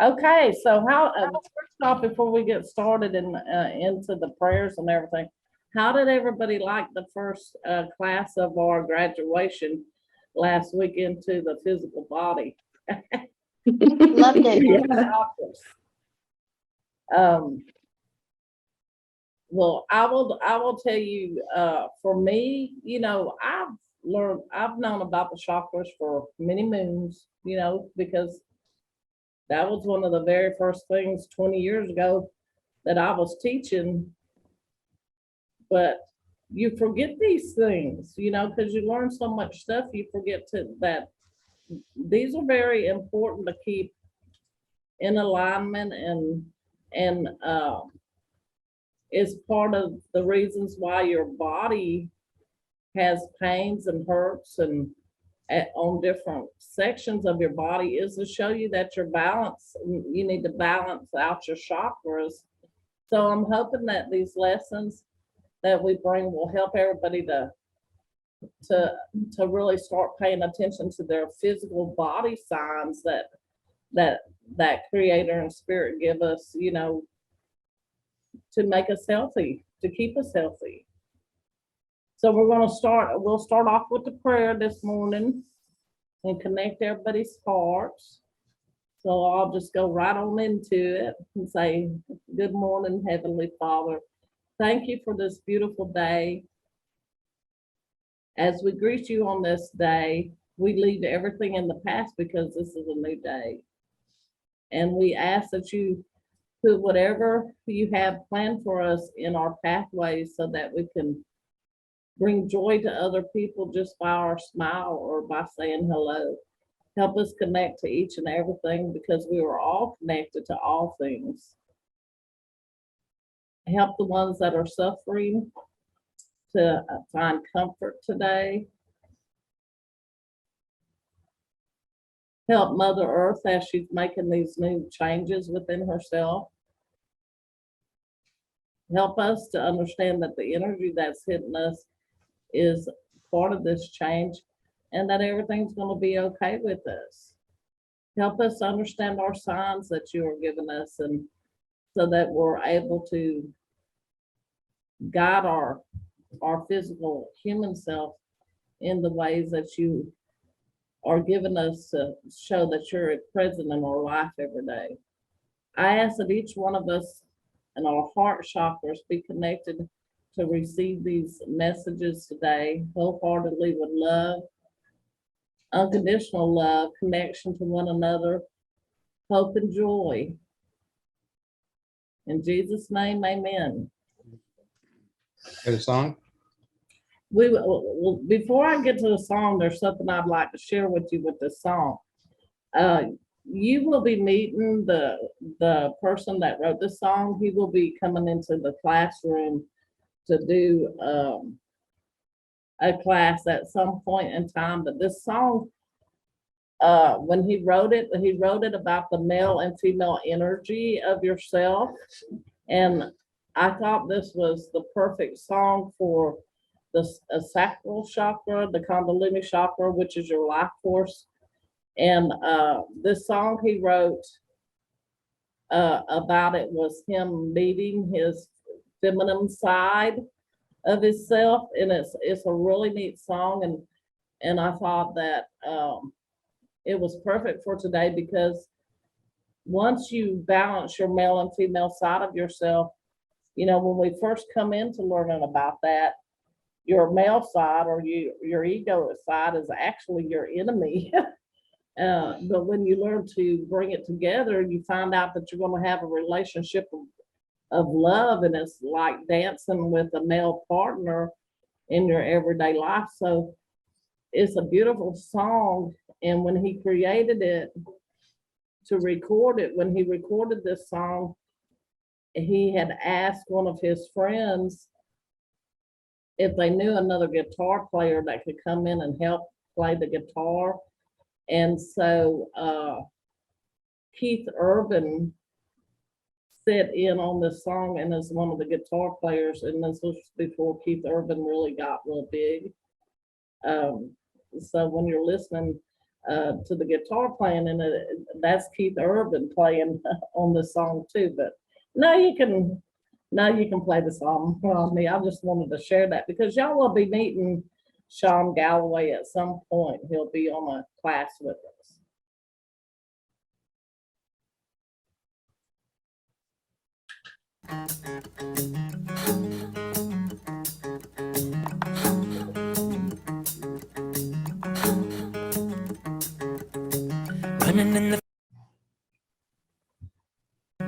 Okay, so how, first off, before we get started and into the prayers and everything, how did everybody like the first class of our graduation last week into the physical body? Loved it. Yeah. Um, well, I will tell you, for me, I've known about the chakras for many moons, because that was one of the very first things 20 years ago that I was teaching. But you forget these things, because you learn so much stuff, you forget that these are very important to keep in alignment, and is part of the reasons why your body has pains and hurts and on different sections of your body, is to show you that you're balanced. You need to balance out your chakras. So I'm hoping that these lessons that we bring will help everybody to to really start paying attention to their physical body signs that that creator and spirit give us, to make us healthy, to keep us healthy. So we'll start off with the prayer this morning and connect everybody's hearts. So I'll just go right on into it and say, good morning, Heavenly Father. Thank you for this beautiful day. As we greet you on this day, we leave everything in the past because this is a new day. And we ask that you put whatever you have planned for us in our pathways so that we can bring joy to other people just by our smile or by saying hello. Help us connect to each and everything because we are all connected to all things. Help the ones that are suffering to find comfort today. Help Mother Earth as she's making these new changes within herself. Help us to understand that the energy that's hitting us is part of this change and that everything's going to be okay with us. Help us understand our signs that you are giving us, and so that we're able to guide our physical human self in the ways that you are giving us to show that you're present in our life every day. I ask that each one of us and our heart chakras be connected to receive these messages today wholeheartedly with love, unconditional love, connection to one another, hope and joy. In Jesus' name, amen. Got a song? Well, before I get to the song, there's something I'd like to share with you with this song. You will be meeting the person that wrote the song. He will be coming into the classroom to do a class at some point in time. But this song, when he wrote it about the male and female energy of yourself. And I thought this was the perfect song for the sacral chakra, the kundalini chakra, which is your life force. And this song he wrote about it was him meeting his feminine side of himself, and it's a really neat song, and I thought that it was perfect for today because once you balance your male and female side of yourself, when we first come into learning about that, your male side or your ego side is actually your enemy. But when you learn to bring it together, you find out that you're going to have a relationship of love, and it's like dancing with a male partner in your everyday life. So it's a beautiful song. And when he created it to record it, when he recorded this song, he had asked one of his friends if they knew another guitar player that could come in and help play the guitar. And so Keith Urban set in on this song and is one of the guitar players. And this was before Keith Urban really got real big. So when you're listening, to the guitar playing, and that's Keith Urban playing on the song too. But now you can play the song for me. I just wanted to share that because y'all will be meeting Sean Galloway at some point. He'll be on a class with us.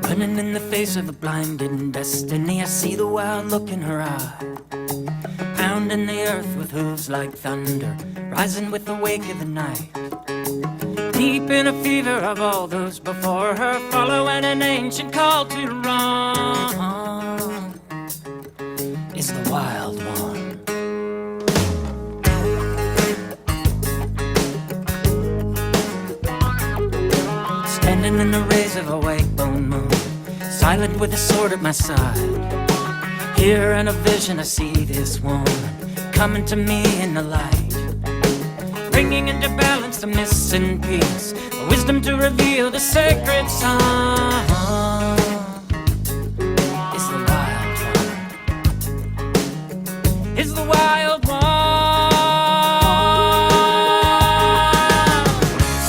Running in the face of a blinding destiny, I see the wild look in her eye, pounding the earth with hooves like thunder, rising with the wake of the night. Deep in a fever of all those before her, following an ancient call to run, is the wild one. Standing in the rays of a white bone moon, silent with a sword at my side. Here in a vision I see this woman coming to me in the light, bringing into balance the missing piece, the wisdom to reveal the sacred song. Is the wild one. Is the wild one.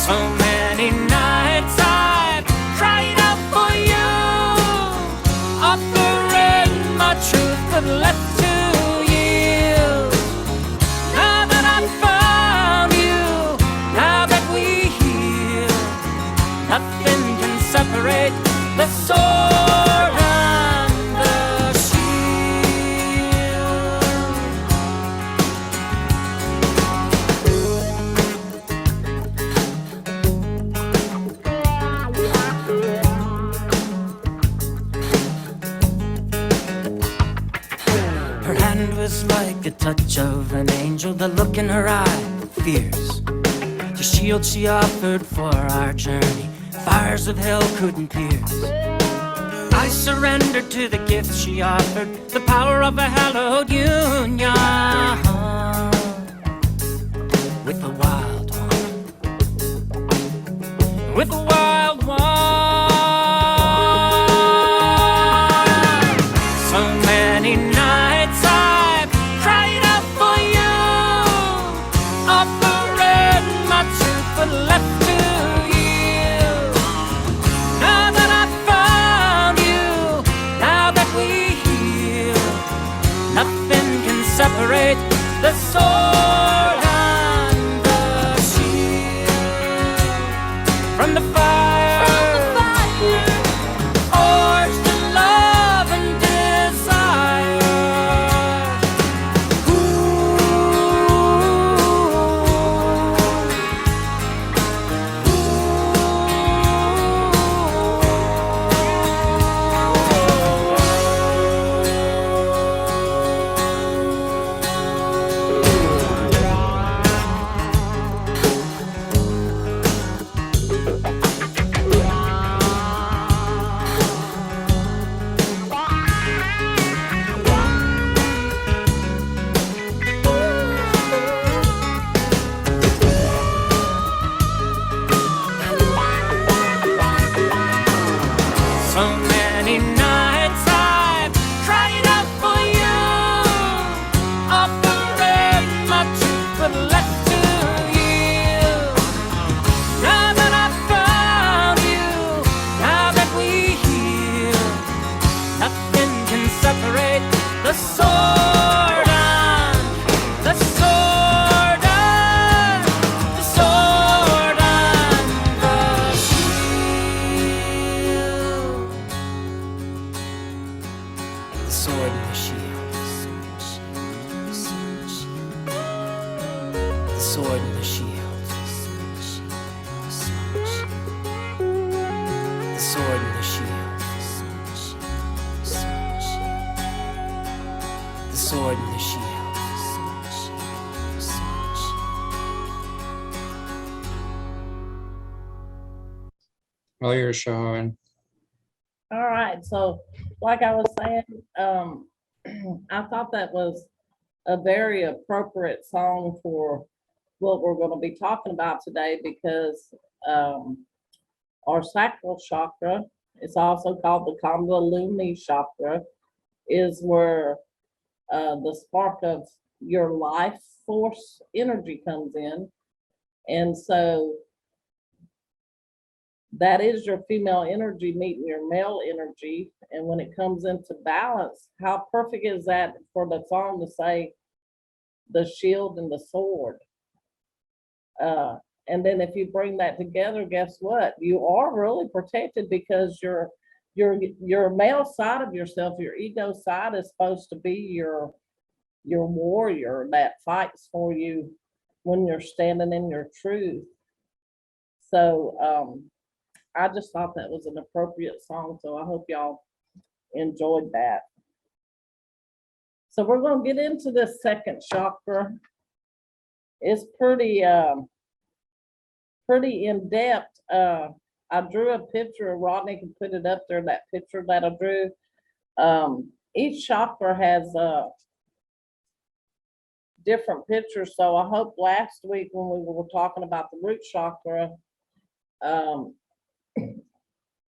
So many nights I've cried out for you, offering my truth but left to yield. Now that I've found you, now that we heal, nothing can separate the sword and the Her hand was like the touch of an angel, the look in her eye, fierce. The shield she offered for our journey, fires of hell couldn't pierce. I surrendered to the gift she offered, the power of a hallowed union with the wild one. With the wild one. So many nights I've cried out for you, offering my truth but left to yield. Now that I've found you, now that we heal, nothing can separate the sword and the shield from the fire. Forged in love and desire. So many nights I've cried out for you, offering my truth but left to yield. Now that I've found you, now that we heal, nothing can separate the sword and the sword and the sword and the shield. The sword and the shield. The sword and the shield. The sword and the shield. The sword and the shield. All yours, Sean. All right, so like I was saying, I thought that was a very appropriate song for what we're going to be talking about today because our sacral chakra, it's also called the Kundalini chakra, is where the spark of your life force energy comes in. And so that is your female energy meeting your male energy. And when it comes into balance, how perfect is that for the song to say the shield and the sword? And then if you bring that together, guess what? You are really protected because your male side of yourself, your ego side, is supposed to be your warrior that fights for you when you're standing in your truth. So I just thought that was an appropriate song, so I hope y'all enjoyed that. So we're going to get into this second chakra. It's pretty in depth. I drew a picture. Rodney can put it up there, that picture that I drew. Each chakra has different pictures. So I hope last week when we were talking about the root chakra,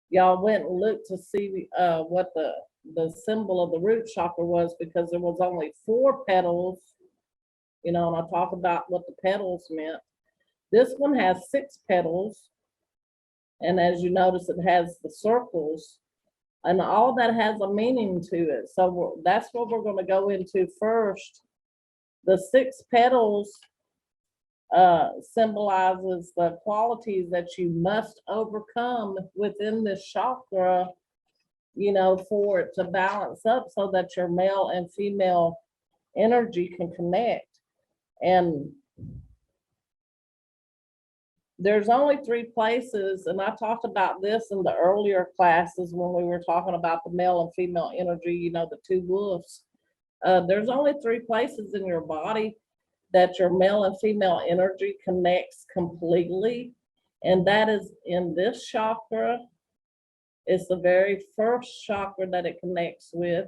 y'all went and looked to see what the symbol of the root chakra was, because there was only 4 petals, and I talked about what the petals meant. This one has 6 petals, and as you notice, it has the circles, and all that has a meaning to it. So that's what we're going to go into first. The 6 petals symbolizes the qualities that you must overcome within this chakra, for it to balance up so that your male and female energy can connect. And there's only 3 places, and I talked about this in the earlier classes when we were talking about the male and female energy, the 2 wolves. There's only 3 places in your body that your male and female energy connects completely, and that is in this chakra. It's the very first chakra that it connects with,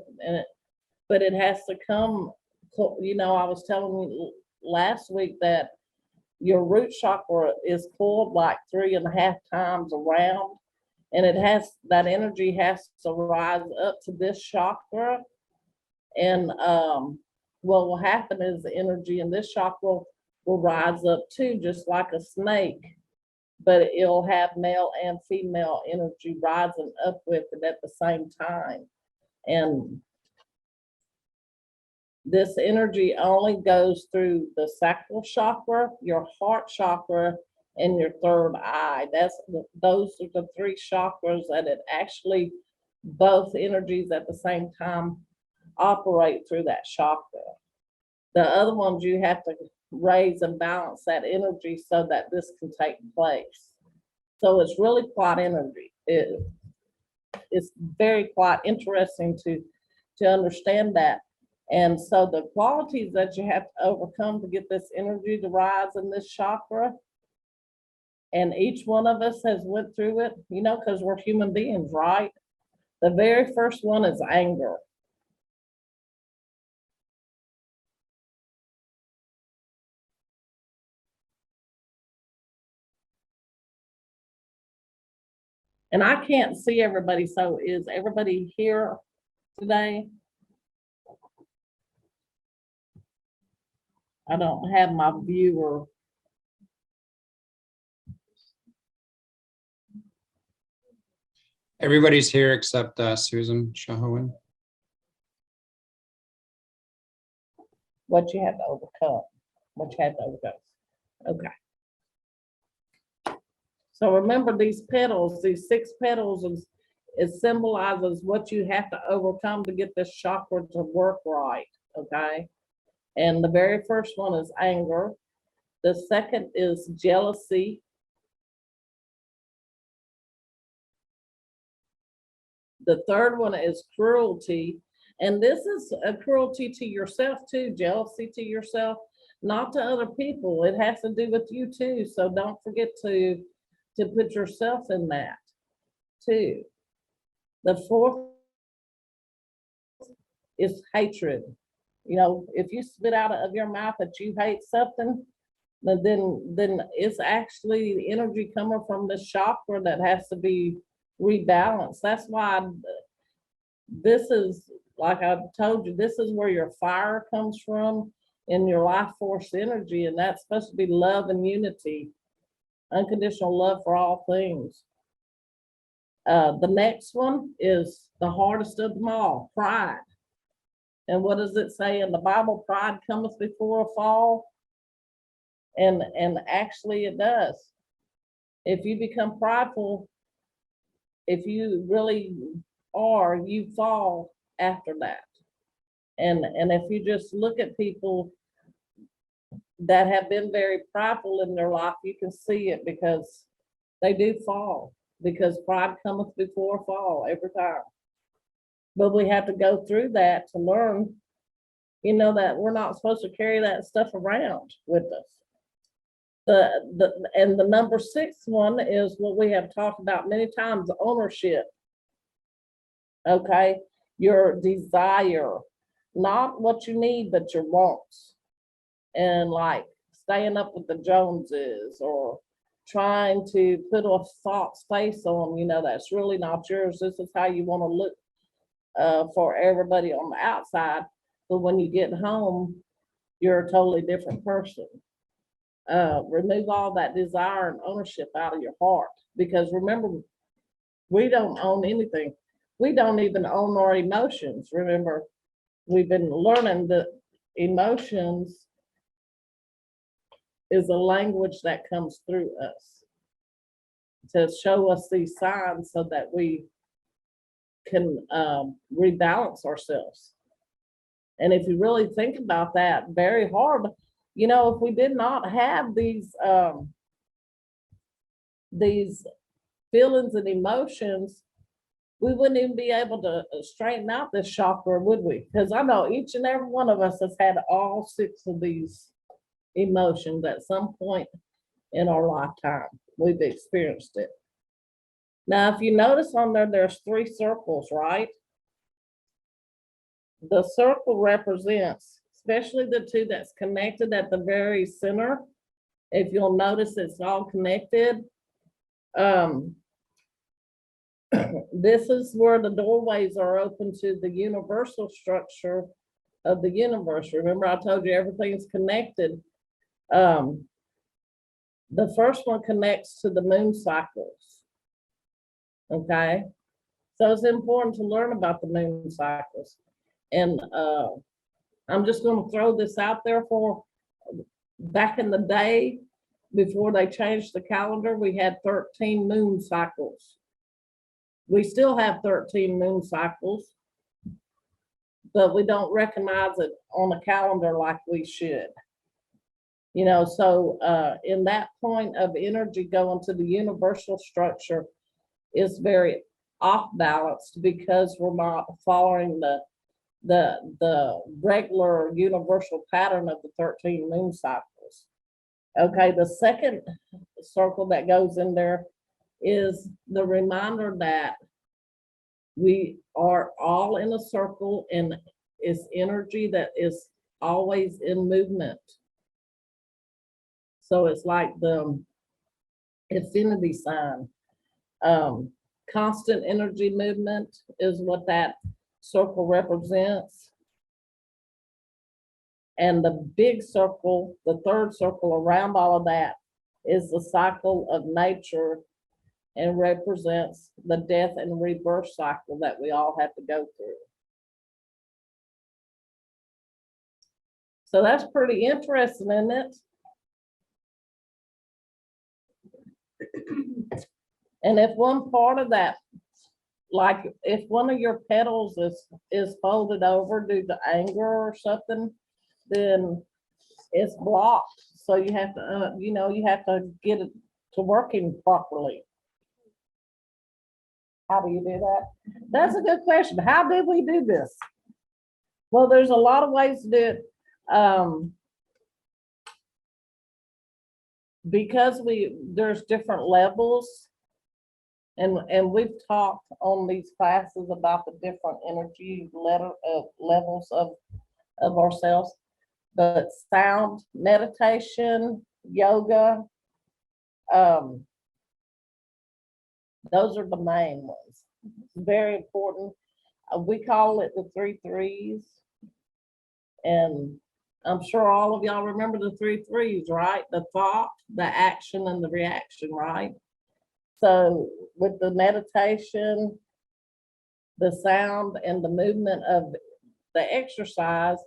but it has to come. I was telling you last week that your root chakra is coiled like 3.5 times around, and that energy has to rise up to this chakra. And what will happen is the energy in this chakra will rise up too, just like a snake, but it'll have male and female energy rising up with it at the same time. And this energy only goes through the sacral chakra, your heart chakra, and your third eye. Those are the 3 chakras that it actually, both energies at the same time, operate through that chakra. The other ones you have to raise and balance that energy so that this can take place. So it's really quite energy. It's very quite interesting to understand that. And so the qualities that you have to overcome to get this energy to rise in this chakra, and each one of us has went through it, because we're human beings, right? The very first one is anger. And I can't see everybody, so is everybody here today? I don't have my viewer. Everybody's here except Susan Shahoan. What you have to overcome. Okay. So remember these petals, these 6 petals, it symbolizes what you have to overcome to get this chakra to work right, okay? And the very first one is anger. The second is jealousy. The third one is cruelty. And this is a cruelty to yourself too, jealousy to yourself, not to other people. It has to do with you too. So don't forget to put yourself in that too. The fourth is hatred. If you spit out of your mouth that you hate something, but then it's actually the energy coming from the chakra that has to be rebalanced. That's why this is, like I told you, this is where your fire comes from in your life force energy, and that's supposed to be love and unity, unconditional love for all things. The next one is the hardest of them all, pride. And what does it say in the Bible? Pride cometh before a fall. And actually it does. If you become prideful, if you really are, you fall after that. And if you just look at people that have been very prideful in their life, you can see it because they do fall, because pride cometh before a fall every time. But we have to go through that to learn, that we're not supposed to carry that stuff around with us. The number 6 one is what we have talked about many times, ownership. Okay, your desire, not what you need, but your wants. And like staying up with the Joneses or trying to put a false face on, that's really not yours. This is how you want to look for everybody on the outside. But when you get home, you're a totally different person. Remove all that desire and ownership out of your heart. Because remember, we don't own anything. We don't even own our emotions. Remember, we've been learning that emotions is a language that comes through us to show us these signs so that we can rebalance ourselves. And if you really think about that, very hard, if we did not have these feelings and emotions, we wouldn't even be able to straighten out this chakra, would we? Because I know each and every one of us has had all 6 of these emotions at some point in our lifetime. We've experienced it. Now, if you notice on there, there's 3 circles, right? The circle represents, especially the 2 that's connected at the very center. If you'll notice, it's all connected. This is where the doorways are open to the universal structure of the universe. Remember, I told you everything's connected. The first one connects to the moon cycles. Okay, so it's important to learn about the moon cycles. And I'm just going to throw this out there for back in the day, before they changed the calendar, we had 13 moon cycles. We still have 13 moon cycles, but we don't recognize it on the calendar like we should. So in that point of energy going to the universal structure is very off balanced because we're not following the regular universal pattern of the 13 moon cycles. Okay, the second circle that goes in there is the reminder that we are all in a circle and it's energy that is always in movement. So it's like the infinity sign. Constant energy movement is what that circle represents. And the big circle, the third circle around all of that, is the cycle of nature and represents the death and rebirth cycle that we all have to go through. So that's pretty interesting, isn't it? And if one part of that, like if one of your petals is folded over due to anger or something, then it's blocked. So you have to, you have to get it to working properly. How do you do that? That's a good question. How did we do this? Well, there's a lot of ways to do it. Because there's different levels, and we've talked on these classes about the different energy levels of ourselves. But sound meditation, yoga. Those are the main ones. Very important. We call it the 3 threes. And I'm sure all of y'all remember the 3 threes, right? The thought, the action, and the reaction, right? So with the meditation, the sound, and the movement of the exercise,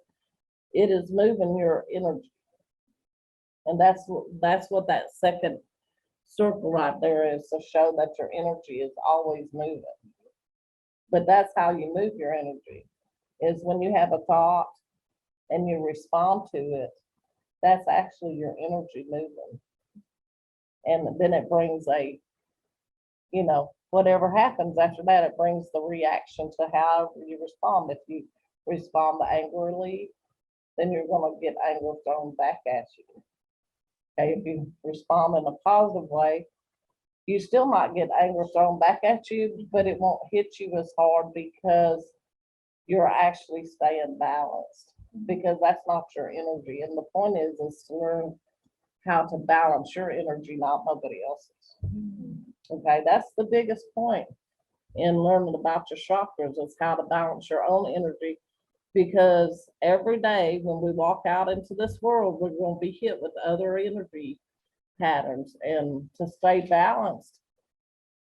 it is moving your energy. And that's what that second circle right there is, to show that your energy is always moving. But that's how you move your energy, is when you have a thought and you respond to it, that's actually your energy moving. And then it brings a, whatever happens after that, it brings the reaction to how you respond. If you respond angrily, then you're gonna get anger thrown back at you. Okay, if you respond in a positive way, you still might get anger thrown back at you, but it won't hit you as hard because you're actually staying balanced, because that's not your energy. And the point is to learn how to balance your energy, not nobody else's. Okay, that's the biggest point in learning about your chakras, is how to balance your own energy. Because every day when we walk out into this world, we're going to be hit with other energy patterns. And to stay balanced,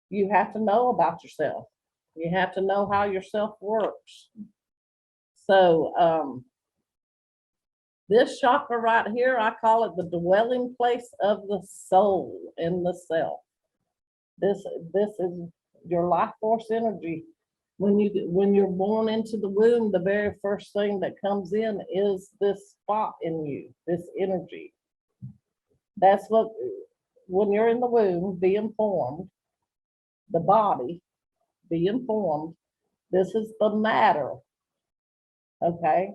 you have to know about yourself. You have to know how yourself works. So this chakra right here, I call it the dwelling place of the soul in the self. This is your life force energy. When you're born into the womb, the very first thing that comes in is this spot in you, this energy. That's what, when you're in the womb being formed, the body being formed, this is the matter, okay,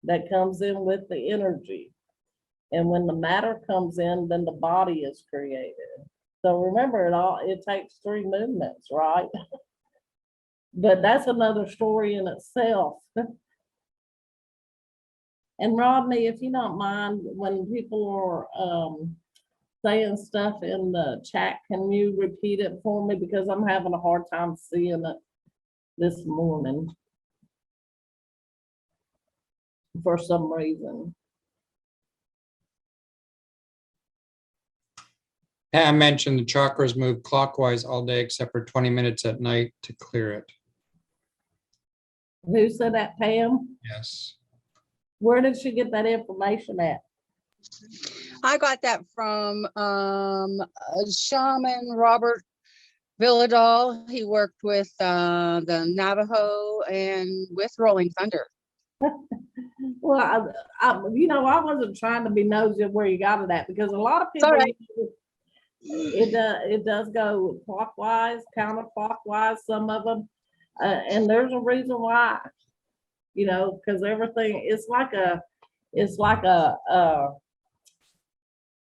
that comes in with the energy. And when the matter comes in, then the body is created. So remember, it takes 3 movements, right? But that's another story in itself. And Rodney, if you don't mind, when people are saying stuff in the chat, can you repeat it for me? Because I'm having a hard time seeing it this morning for some reason. Pam mentioned the chakras move clockwise all day except for 20 minutes at night to clear it. Who said that, Pam? Yes. Where did she get that information at? I got that from shaman Robert Villadal. He worked with the Navajo and with Rolling Thunder. Well, I wasn't trying to be nosy of where you got it at, because a lot of It's all people, right. it does go clockwise, counterclockwise, some of them, and there's a reason why, because everything, it's like a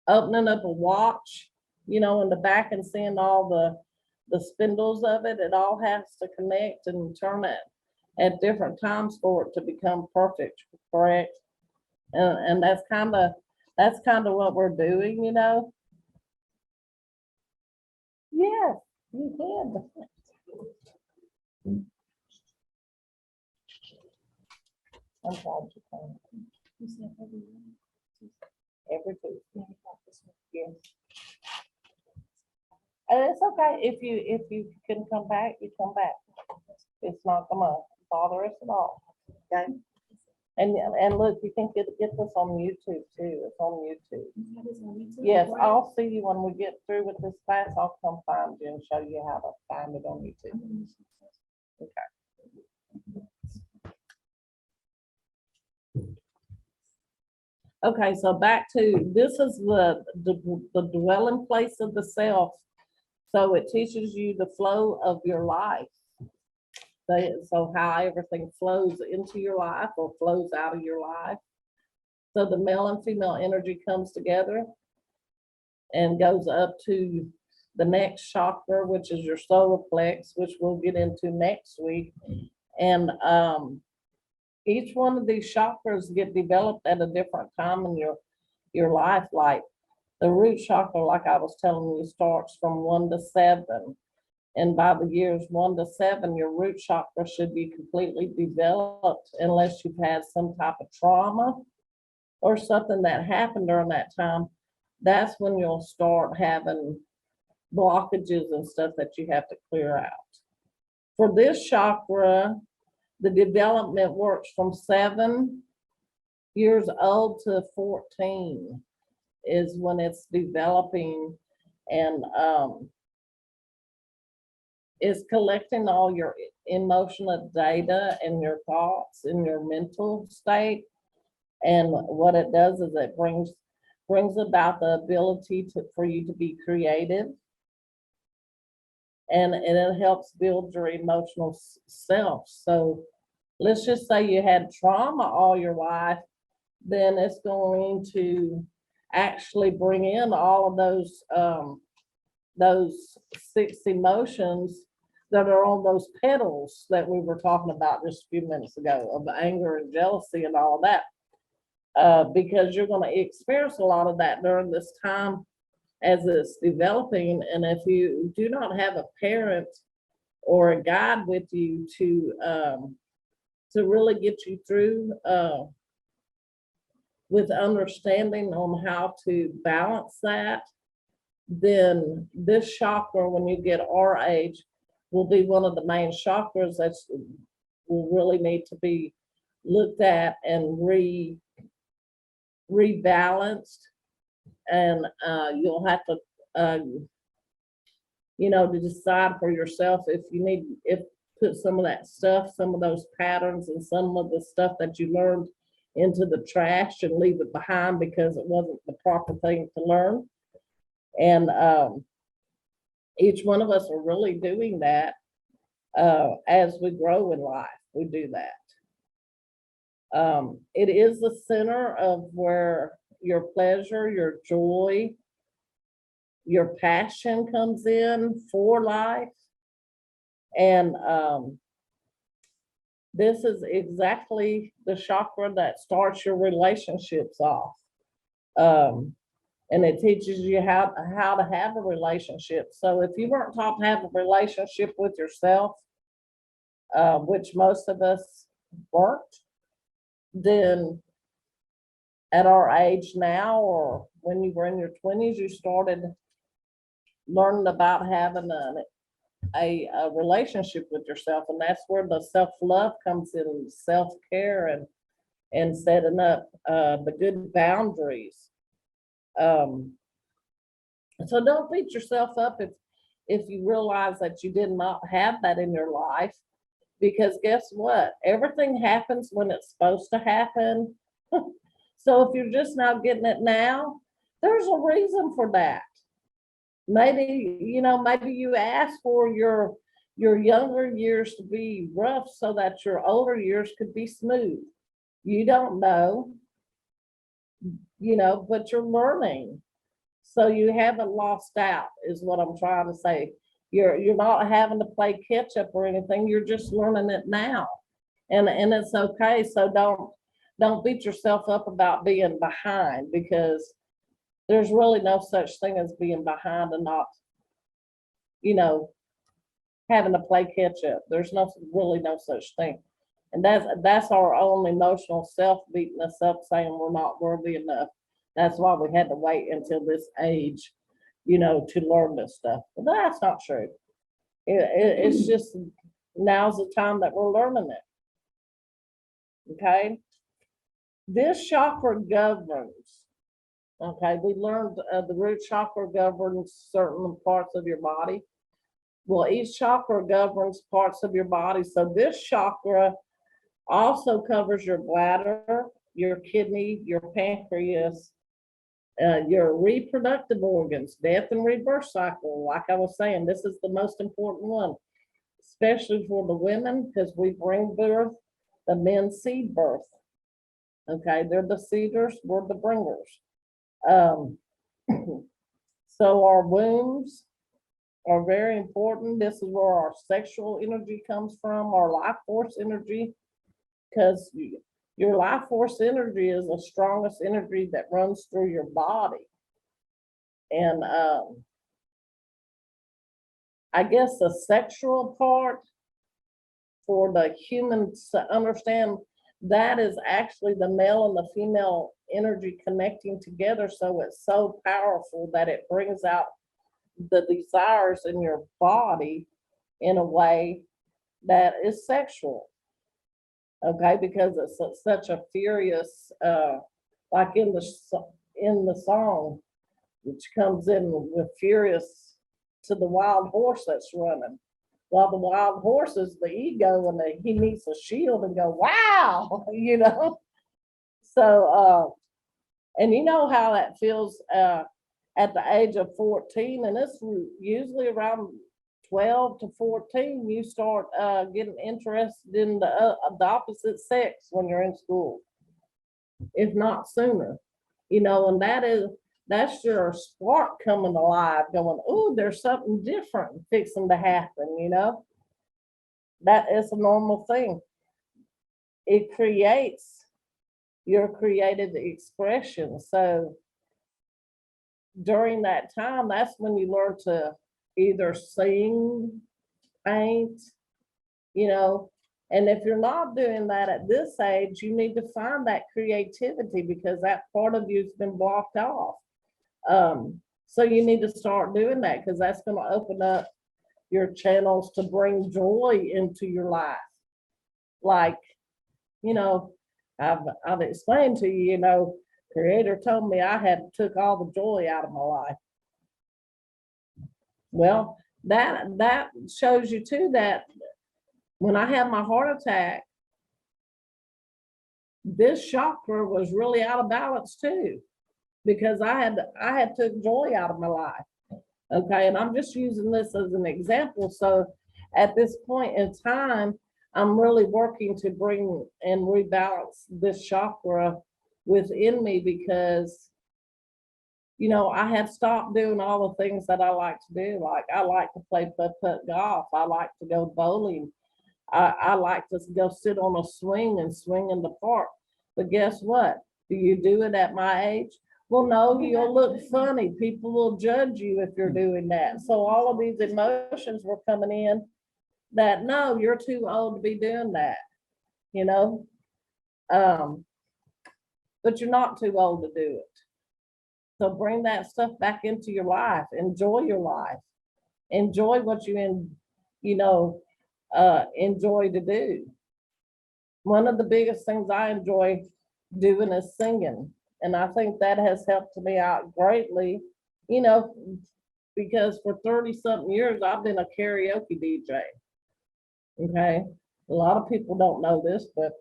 opening up a watch, in the back and seeing all the spindles of it. It all has to connect and turn it at different times for it to become perfect, correct? And that's kind of what we're doing, Yes, you did. I'm glad you came. Every Tuesday. Yes. And it's okay, if you can come back, you come back. It's not gonna bother us at all, okay? And look, you can get this on YouTube too. It's on YouTube. Yes, I'll see you when we get through with this class. I'll come find you and show you how to find it on YouTube. Okay, so back to, this is the dwelling place of the self. So it teaches you the flow of your life. So how everything flows into your life or flows out of your life. So the male and female energy comes together and goes up to the next chakra, which is your solar plex, which we'll get into next week. And each one of these chakras get developed at a different time in your life. Like the root chakra, like I was telling you, starts from 1 to 7. And by the years 1 to 7, your root chakra should be completely developed unless you've had some type of trauma or something that happened during that time. That's when you'll start having blockages and stuff that you have to clear out. For this chakra, the development works from 7 years old to 14 is when it's developing, and is collecting all your emotional data and your thoughts and your mental state. And what it does is it brings about the ability for you to be creative, and it helps build your emotional self. So let's just say you had trauma all your life, then it's going to actually bring in all of those 6 emotions that are on those petals that we were talking about just a few minutes ago, of anger and jealousy and all of that. Because you're going to experience a lot of that during this time as it's developing. And if you do not have a parent or a guide with you to really get you through with understanding on how to balance that, then this chakra, when you get our age, will be one of the main chakras that will really need to be looked at and rebalanced. And you'll have to to decide for yourself if you need, if put some of that stuff, some of those patterns and some of the stuff that you learned into the trash and leave it behind because it wasn't the proper thing to learn. And each one of us are really doing that as we grow in life. We do that. It is the center of where your pleasure, your joy, your passion comes in for life. And this is exactly the chakra that starts your relationships off. And it teaches you how to have a relationship. So if you weren't taught to have a relationship with yourself, which most of us weren't, then at our age now, or when you were in your 20s, you started learning about having a relationship with yourself. And that's where the self-love comes in, self-care, and setting up the good boundaries. So don't beat yourself up if you realize that you did not have that in your life, because guess what? Everything happens when it's supposed to happen. So if you're just now getting it now, there's a reason for that. Maybe you asked for your younger years to be rough so that your older years could be smooth. You don't know, but you're learning. So you haven't lost out, is what I'm trying to say. You're not having to play catch up or anything. You're just learning it now. And it's okay. So don't beat yourself up about being behind, because there's really no such thing as being behind and not, having to play catch up. There's really no such thing. And that's our own emotional self beating us up, saying we're not worthy enough. That's why we had to wait until this age, to learn this stuff. But that's not true. It's just now's the time that we're learning it. Okay. This chakra governs. Okay, we learned the root chakra governs certain parts of your body. Well, each chakra governs parts of your body. So this chakra also covers your bladder, your kidney, your pancreas, your reproductive organs, death and rebirth cycle. Like I was saying, this is the most important one, especially for the women, because we bring birth, the men seed birth. Okay, they're the seeders, we're the bringers. So our wombs are very important. This is where our sexual energy comes from, our life force energy, because Your life force energy is the strongest energy that runs through your body. And I guess the sexual part for the humans to understand, that is actually the male and the female energy connecting together. So it's so powerful that it brings out the desires in your body in a way that is sexual. Okay, because it's such a furious, like in the song, which comes in with furious to the wild horse that's running. While the wild horse is the ego, and he meets a shield and go, wow, you know. So, and you know how that feels at the age of 14, and it's usually around 12 to 14, you start getting interested in the opposite sex when you're in school, if not sooner, you know, and that's your spark coming alive, going, oh, there's something different fixing to happen, you know. That is a normal thing. It creates your creative expression. So during that time, that's when you learn to either sing, paint, you know. And if you're not doing that at this age, you need to find that creativity, because that part of you's been blocked off. So you need to start doing that, because that's going to open up your channels to bring joy into your life. Like, you know, I've explained to you, you know, Creator told me I had took all the joy out of my life. Well, that shows you too that when I had my heart attack, this chakra was really out of balance too, because I had took joy out of my life. Okay, and I'm just using this as an example. So at this point in time, I'm really working to bring and rebalance this chakra within me, because, you know, I had stopped doing all the things that I like to do. Like I like to play putt-putt golf. I like to go bowling. I like to go sit on a swing and swing in the park. But guess what? Do you do it at my age? Well, no, you'll look funny. People will judge you if you're doing that. So all of these emotions were coming in that, no, you're too old to be doing that, you know? But you're not too old to do it. So bring that stuff back into your life. Enjoy your life. Enjoy what enjoy to do. One of the biggest things I enjoy doing is singing. And I think that has helped me out greatly, you know, because for 30 something years, I've been a karaoke DJ. Okay. A lot of people don't know this, but,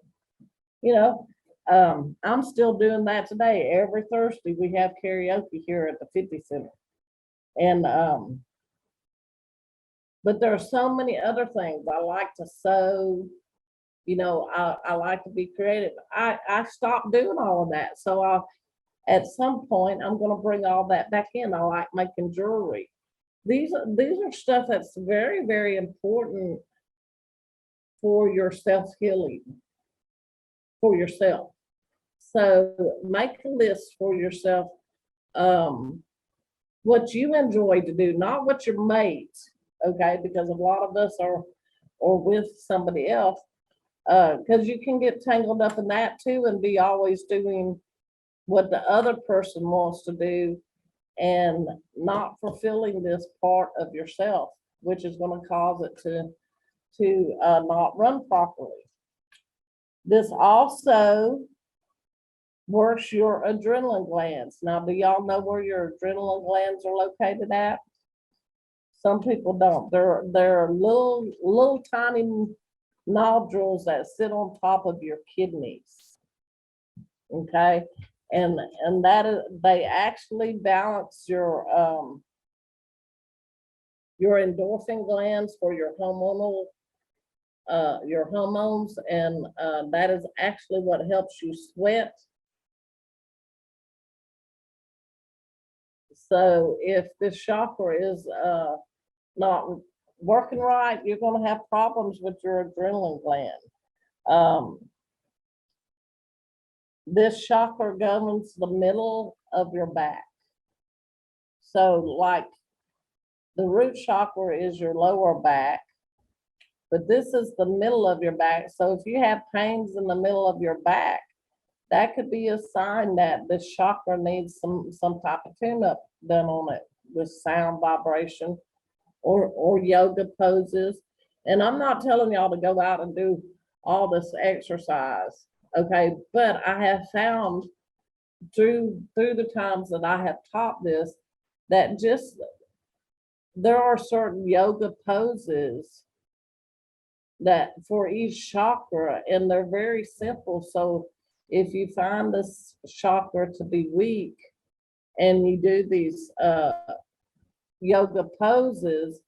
you know, I'm still doing that today. Every Thursday, we have karaoke here at the 50 Center. And, but there are so many other things. I like to sew, you know, I like to be creative. I stopped doing all of that. So at some point, I'm going to bring all that back in. I like making jewelry. These are stuff that's very, very important for your self-healing, for yourself. So make a list for yourself, what you enjoy to do, not what your mates, okay? Because a lot of us are with somebody else, because you can get tangled up in that too and be always doing what the other person wants to do and not fulfilling this part of yourself, which is going to cause it to not run properly. This also works your adrenaline glands. Now, do y'all know where your adrenaline glands are located at? Some people don't. They're little tiny nodules that sit on top of your kidneys. Okay, and that is, they actually balance your endorphin glands for your hormonal your hormones, and that is actually what helps you sweat. So if this chakra is not working right, you're going to have problems with your adrenaline gland. this chakra governs the middle of your back. So like the root chakra is your lower back, but this is the middle of your back. So if you have pains in the middle of your back, that could be a sign that this chakra needs some type of tune-up done on it with sound vibration or yoga poses. And I'm not telling y'all to go out and do all this exercise, okay? But I have found through the times that I have taught this, that just there are certain yoga poses that for each chakra, and they're very simple. So if you find this chakra to be weak and you do these yoga poses,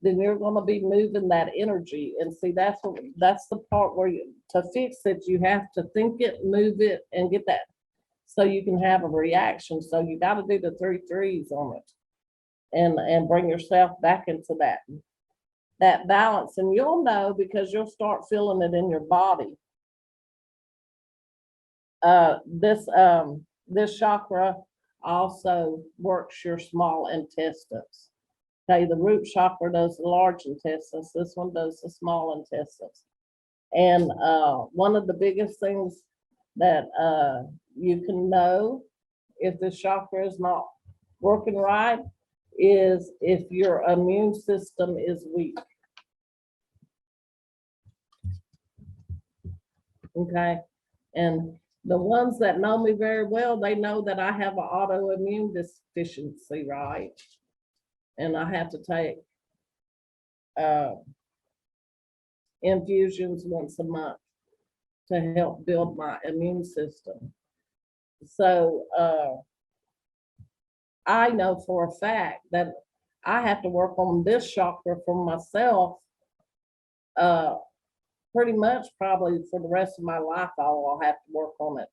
then you're going to be moving that energy. And see, that's the part where to fix it, you have to think it, move it, and get that so you can have a reaction. So you got to do the 3 3s on it and bring yourself back into that balance. And you'll know because you'll start feeling it in your body. This chakra also works your small intestines. Okay, the root chakra does the large intestines. This one does the small intestines. And one of the biggest things that you can know if the chakra is not working right is if your immune system is weak. Okay, and the ones that know me very well, they know that I have an autoimmune deficiency, right? And I have to take infusions once a month to help build my immune system. So I know for a fact that I have to work on this chakra for myself pretty much probably for the rest of my life. I'll have to work on it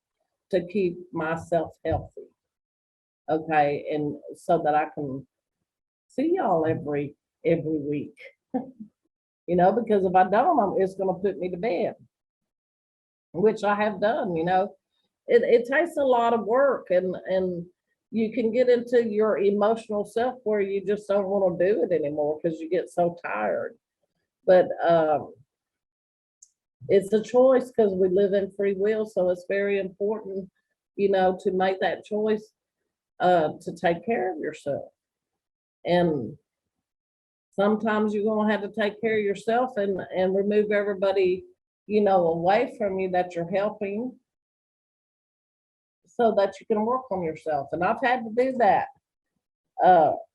to keep myself healthy. Okay, and so that I can see y'all every week. You know, because if I don't, it's going to put me to bed, which I have done. You know, it takes a lot of work, and you can get into your emotional self where you just don't want to do it anymore because you get so tired. But it's a choice because we live in free will, so it's very important, you know, to make that choice to take care of yourself. And sometimes you're going to have to take care of yourself and remove everybody, you know, away from you that you're helping so that you can work on yourself. And I've had to do that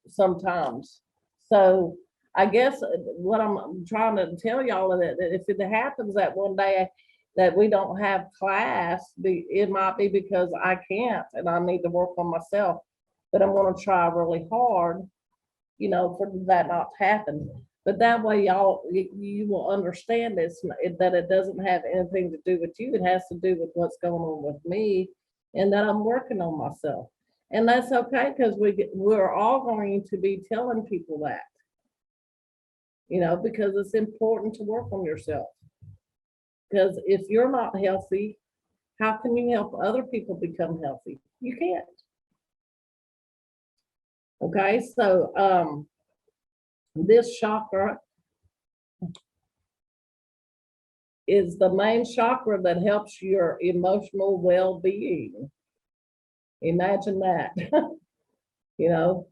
sometimes. So I guess what I'm trying to tell y'all is that if it happens that one day that we don't have class, it might be because I can't and I need to work on myself. But I'm going to try really hard, you know, for that not to happen. But that way, y'all, you will understand this, that it doesn't have anything to do with you. It has to do with what's going on with me and that I'm working on myself. And that's okay because we're all going to be telling people that, you know, because it's important to work on yourself. Because if you're not healthy, how can you help other people become healthy? You can't. Okay, so this chakra is the main chakra that helps your emotional well-being. Imagine that. You know,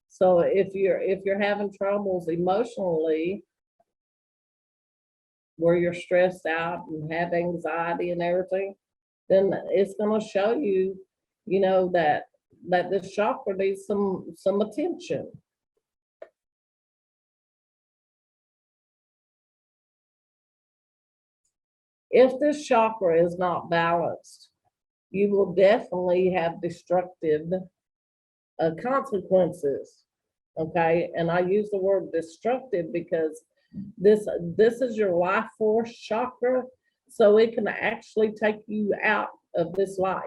so if you're having troubles emotionally, where you're stressed out and have anxiety and everything, then it's going to show you, you know, that this chakra needs some attention. If this chakra is not balanced, you will definitely have destructive consequences. Okay, and I use the word destructive because this is your life force chakra, so it can actually take you out of this life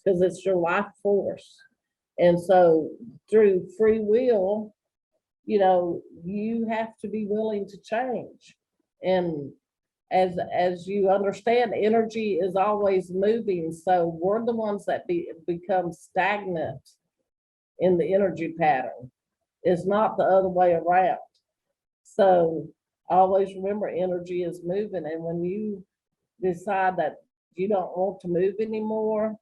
because it's your life force. And so through free will, you know, you have to be willing to change. And as you understand, energy is always moving. So we're the ones that become stagnant in the energy pattern. It's not the other way around. So always remember, energy is moving. And when you decide that you don't want to move anymore,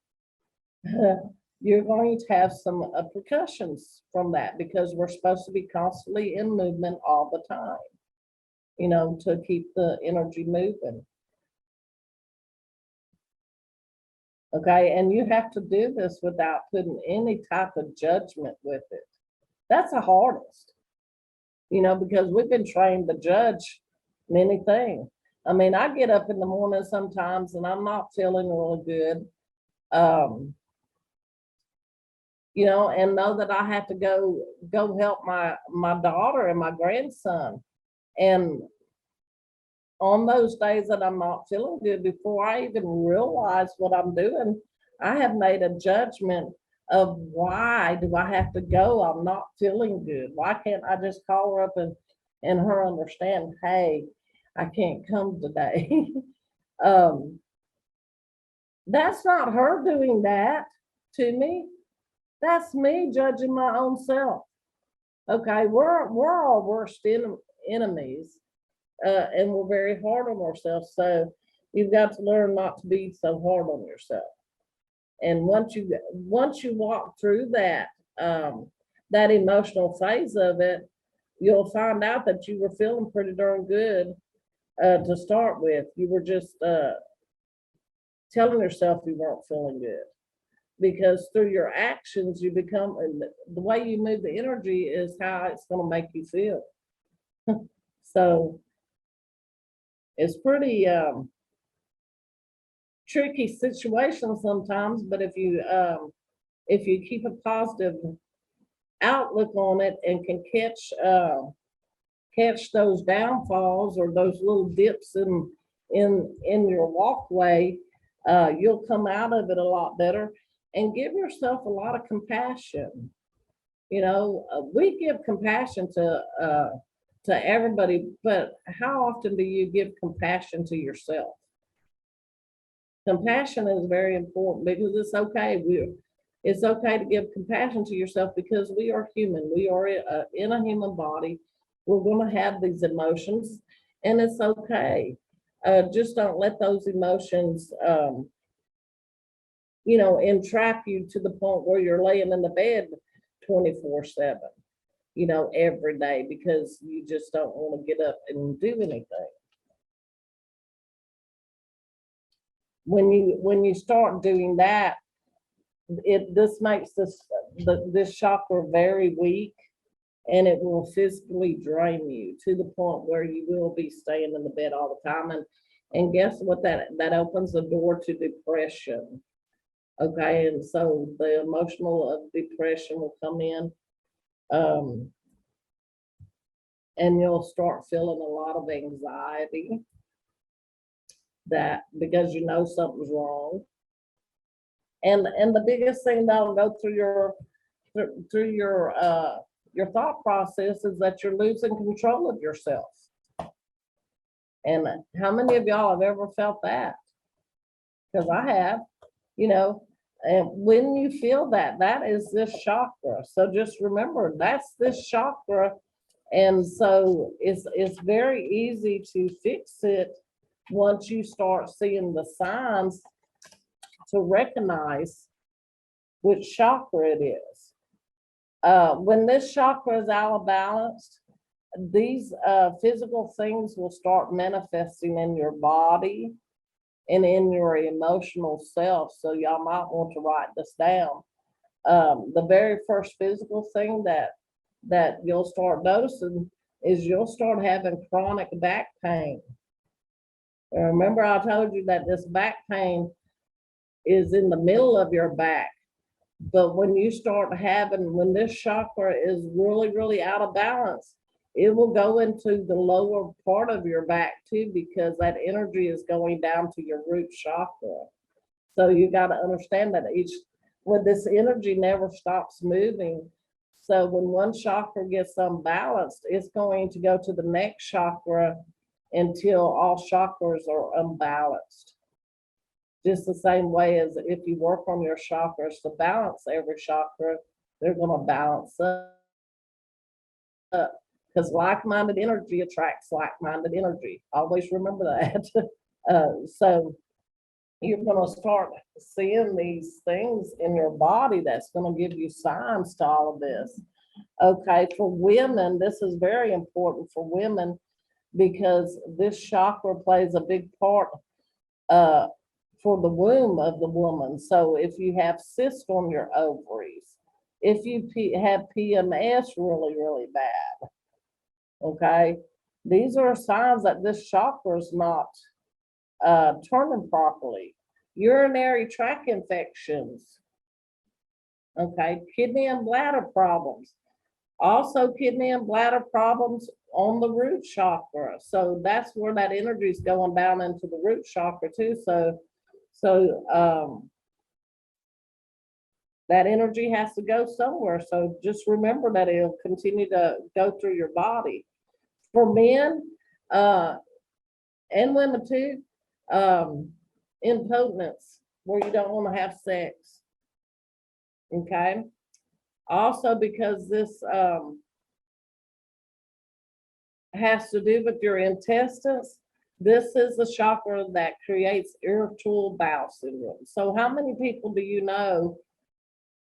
you're going to have some repercussions from that, because we're supposed to be constantly in movement all the time, you know, to keep the energy moving. Okay, and you have to do this without putting any type of judgment with it. That's the hardest, you know, because we've been trained to judge many things. I mean, I get up in the morning sometimes and I'm not feeling really good. You know, and know that I have to go help my daughter and my grandson. And on those days that I'm not feeling good, before I even realize what I'm doing, I have made a judgment of, why do I have to go? I'm not feeling good. Why can't I just call her up and her understand, hey, I can't come today? That's not her doing that to me. That's me judging my own self. Okay, we're our worst enemies, and we're very hard on ourselves. So you've got to learn not to be so hard on yourself. And once you walk through that that emotional phase of it, you'll find out that you were feeling pretty darn good to start with. You were just telling yourself you weren't feeling good, because through your actions, you become, the way you move the energy is how it's going to make you feel. So it's pretty tricky situation sometimes, but if you keep a positive outlook on it and can catch those downfalls or those little dips in your walkway, you'll come out of it a lot better. And give yourself a lot of compassion. You know, we give compassion to everybody, but how often do you give compassion to yourself? Compassion is very important, because it's okay. It's okay to give compassion to yourself, because we are human. We are in a human body. We're going to have these emotions, and it's okay. Just don't let those emotions you know, entrap you to the point where you're laying in the bed 24/7, you know, every day, because you just don't want to get up and do anything. When you start doing that, this makes this chakra very weak, and it will physically drain you to the point where you will be staying in the bed all the time. And guess what? That opens the door to depression. Okay, and so the emotional depression will come in, and you'll start feeling a lot of anxiety, that because you know something's wrong. And the biggest thing that'll go through your thought process is that you're losing control of yourself. And how many of y'all have ever felt that? Because I have, you know. And when you feel that, that is this chakra. So just remember, that's this chakra. And so it's very easy to fix it once you start seeing the signs to recognize which chakra it is. When this chakra is out of balance, these physical things will start manifesting in your body and in your emotional self. So y'all might want to write this down. The very first physical thing that you'll start noticing is you'll start having chronic back pain. And remember, I told you that this back pain is in the middle of your back. But when you start having, when this chakra is really, really out of balance, it will go into the lower part of your back too, because that energy is going down to your root chakra. So you got to understand that when this energy never stops moving. So when one chakra gets unbalanced, it's going to go to the next chakra until all chakras are unbalanced. Just the same way as if you work on your chakras to balance every chakra, they're going to balance up. Because like-minded energy attracts like-minded energy. Always remember that. So you're going to start seeing these things in your body that's going to give you signs to all of this. Okay, for women, this is very important for women because this chakra plays a big part for the womb of the woman. So if you have cysts on your ovaries, if you have PMS really, really bad, okay, these are signs that this chakra is not turning properly. Urinary tract infections, okay, kidney and bladder problems. Also kidney and bladder problems on the root chakra. So that's where that energy is going down into the root chakra too. So that energy has to go somewhere. So just remember that it'll continue to go through your body. For men and women too, impotence, where you don't want to have sex. Okay. Also, because this has to do with your intestines, this is the chakra that creates irritable bowel syndrome. So how many people do you know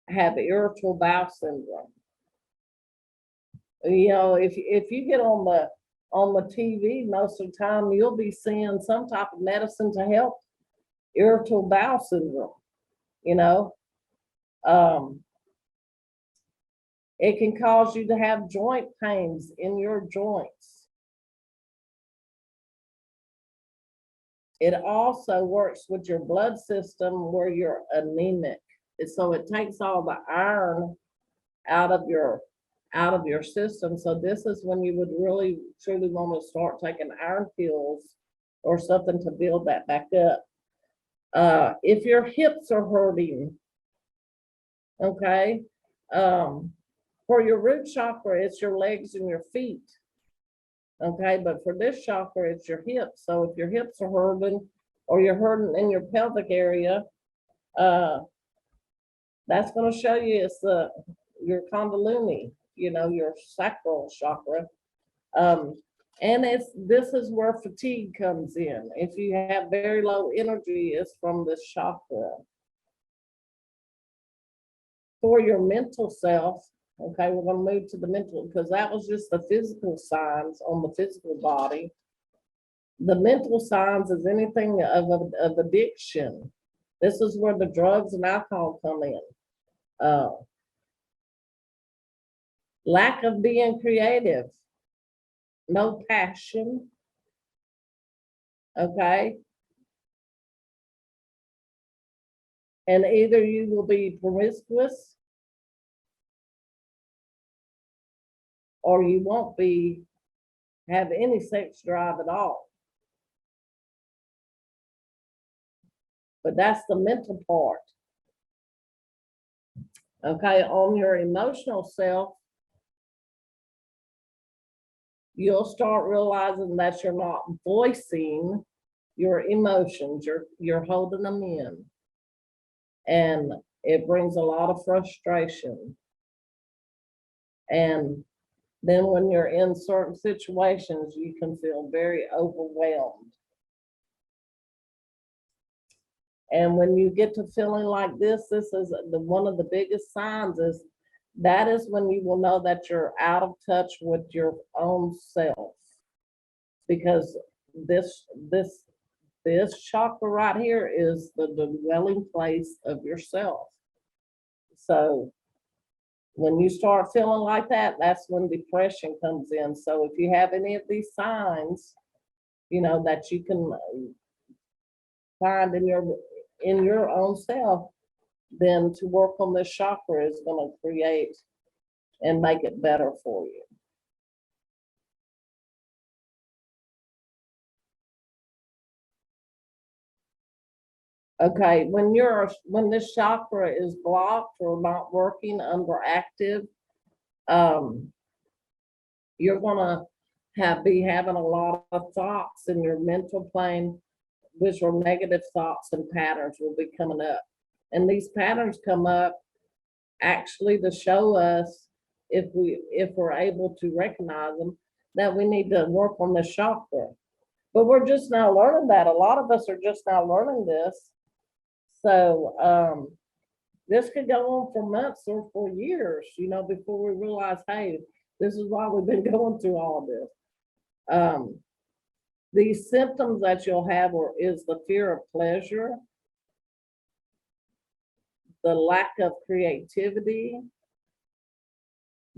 have irritable bowel syndrome? You know, if you get on the TV, most of the time you'll be seeing some type of medicine to help irritable bowel syndrome, you know. It can cause you to have joint pains in your joints. It also works with your blood system where you're anemic. So it takes all the iron out of your system. So this is when you would really truly want to start taking iron pills or something to build that back up. If your hips are hurting, okay, for your root chakra, it's your legs and your feet. Okay, but for this chakra, it's your hips. So if your hips are hurting or you're hurting in your pelvic area, that's going to show you it's your kundalini, you know, your sacral chakra. And this is where fatigue comes in. If you have very low energy, it's from this chakra. For your mental self, okay, we're going to move to the mental because that was just the physical signs on the physical body. The mental signs is anything of addiction. This is where the drugs and alcohol come in. Lack of being creative, no passion, okay? And either you will be promiscuous or you won't have any sex drive at all. But that's the mental part. Okay, on your emotional self, you'll start realizing that you're not voicing your emotions, you're holding them in. And it brings a lot of frustration. And then when you're in certain situations, you can feel very overwhelmed. And when you get to feeling like this is one of the biggest signs is that is when you will know that you're out of touch with your own self. Because this chakra right here is the dwelling place of yourself. So when you start feeling like that, that's when depression comes in. So if you have any of these signs, you know, that you can find in your own self, then to work on this chakra is going to create and make it better for you. Okay, when this chakra is blocked or not working, underactive, you're gonna be having a lot of thoughts in your mental plane, which are negative thoughts and patterns will be coming up. And these patterns come up actually to show us if we're able to recognize them, that we need to work on the chakra. But we're just now learning that. A lot of us are just now learning this. So this could go on for months or for years, before we realize, hey, this is why we've been going through all of this. These symptoms that you'll have is the fear of pleasure, the lack of creativity,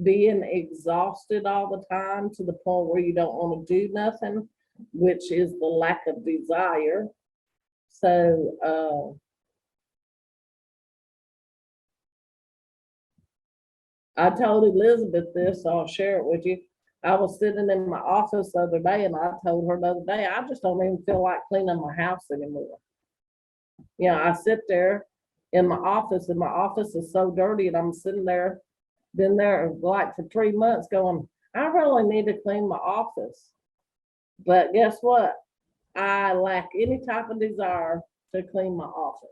being exhausted all the time to the point where you don't want to do nothing, which is the lack of desire. So I told Elizabeth this, so I'll share it with you. I was sitting in my office the other day and I told her the other day, I just don't even feel like cleaning my house anymore. I sit there in my office and my office is so dirty and I'm sitting there, been there like for 3 months going, I really need to clean my office. But guess what? I lack any type of desire to clean my office.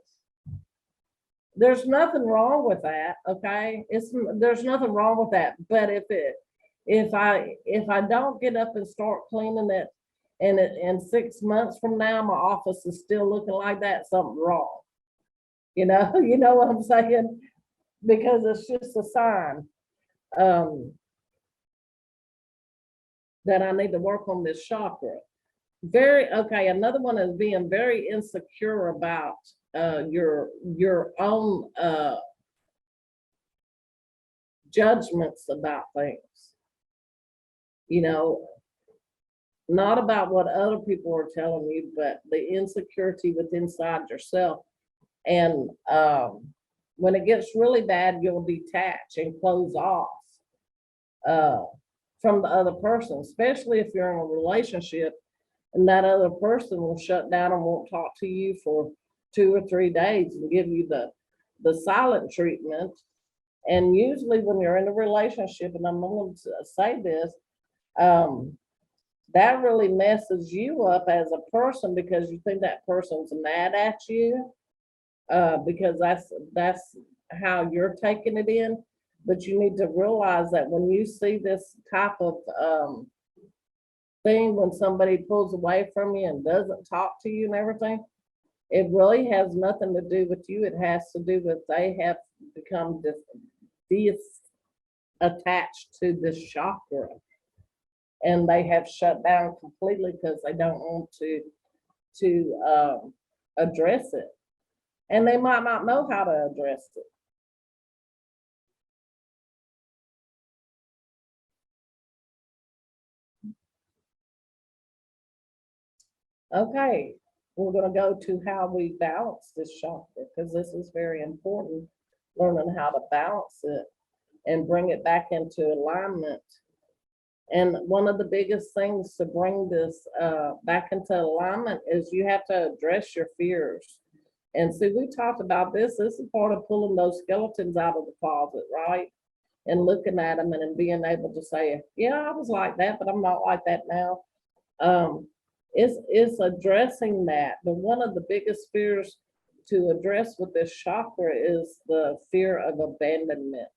There's nothing wrong with that, okay? There's nothing wrong with that. But if I don't get up and start cleaning it, and in 6 months from now my office is still looking like that, something's wrong. You know what I'm saying? Because it's just a sign that I need to work on this chakra. Another one is being very insecure about your own judgments about things. Not about what other people are telling you, but the insecurity within inside yourself. And when it gets really bad, you'll detach and close off from the other person, especially if you're in a relationship and that other person will shut down and won't talk to you for 2 or 3 days and give you the silent treatment. And usually when you're in a relationship, and I'm going to say this, that really messes you up as a person because you think that person's mad at you because that's how you're taking it in. But you need to realize that when you see this type of thing, when somebody pulls away from you and doesn't talk to you and everything, it really has nothing to do with you. It has to do with they have become attached to this chakra, and they have shut down completely because they don't want to address it, and they might not know how to address it. Okay, we're going to go to how we balance this chakra, because this is very important, learning how to balance it and bring it back into alignment. And one of the biggest things to bring this back into alignment is you have to address your fears. And see, we talked about this. This is part of pulling those skeletons out of the closet, right? And looking at them and being able to say, yeah, I was like that, but I'm not like that now. It's addressing that. But one of the biggest fears to address with this chakra is the fear of abandonment.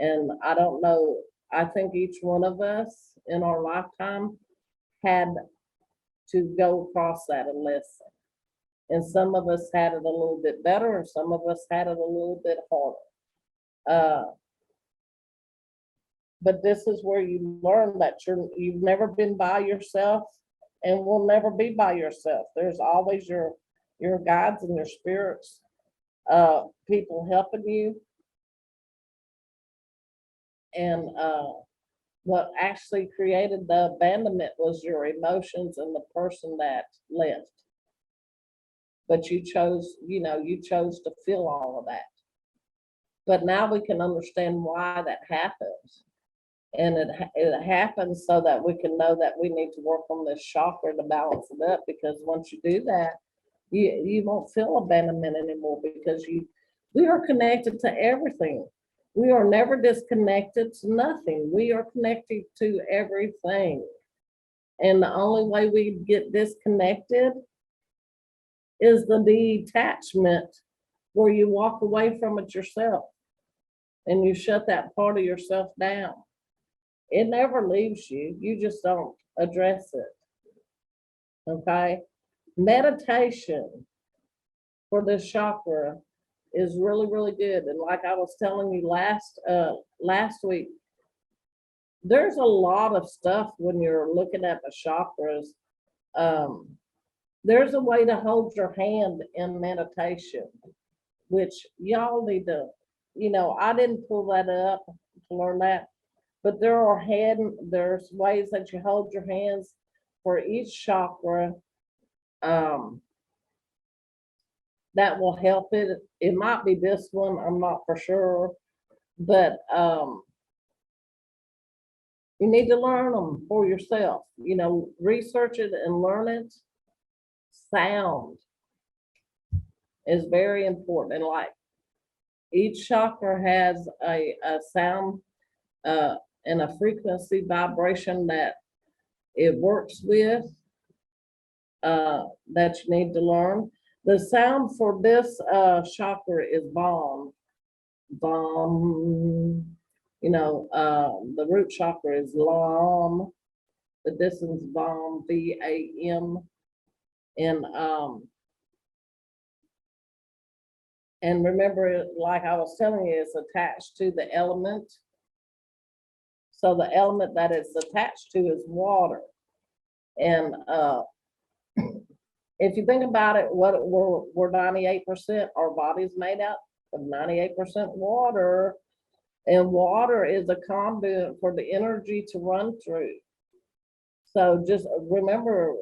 And I don't know, I think each one of us in our lifetime had to go across that and listen. And some of us had it a little bit better, and some of us had it a little bit harder. But this is where you learn that you've never been by yourself and will never be by yourself. There's always your guides and your spirits, people helping you. And what actually created the abandonment was your emotions and the person that left. But you chose to feel all of that. But now we can understand why that happens. And it happens so that we can know that we need to work on this chakra to balance it up, because once you do that, you won't feel abandonment anymore, because we are connected to everything. We are never disconnected to nothing. We are connected to everything. And the only way we get disconnected is the detachment, where you walk away from it yourself and you shut that part of yourself down. It never leaves you. You just don't address it. Okay. Meditation for this chakra is really, really good. And like I was telling you last week, there's a lot of stuff when you're looking at the chakras. There's a way to hold your hand in meditation, which y'all need to, I didn't pull that up to learn that, but there's ways that you hold your hands for each chakra. That will help it. It might be this one, I'm not for sure, but you need to learn them for yourself. Research it and learn it. Sound is very important, and like each chakra has a sound and a frequency vibration that it works with, that you need to learn. The sound for this chakra is bomb. Bomb. The root chakra is lam. The distance bomb, VAM. And remember, like I was telling you, it's attached to the element. So the element that it's attached to is water. And if you think about it, we're 98%, our body's made up of 98% water, and water is a conduit for the energy to run through. So just remember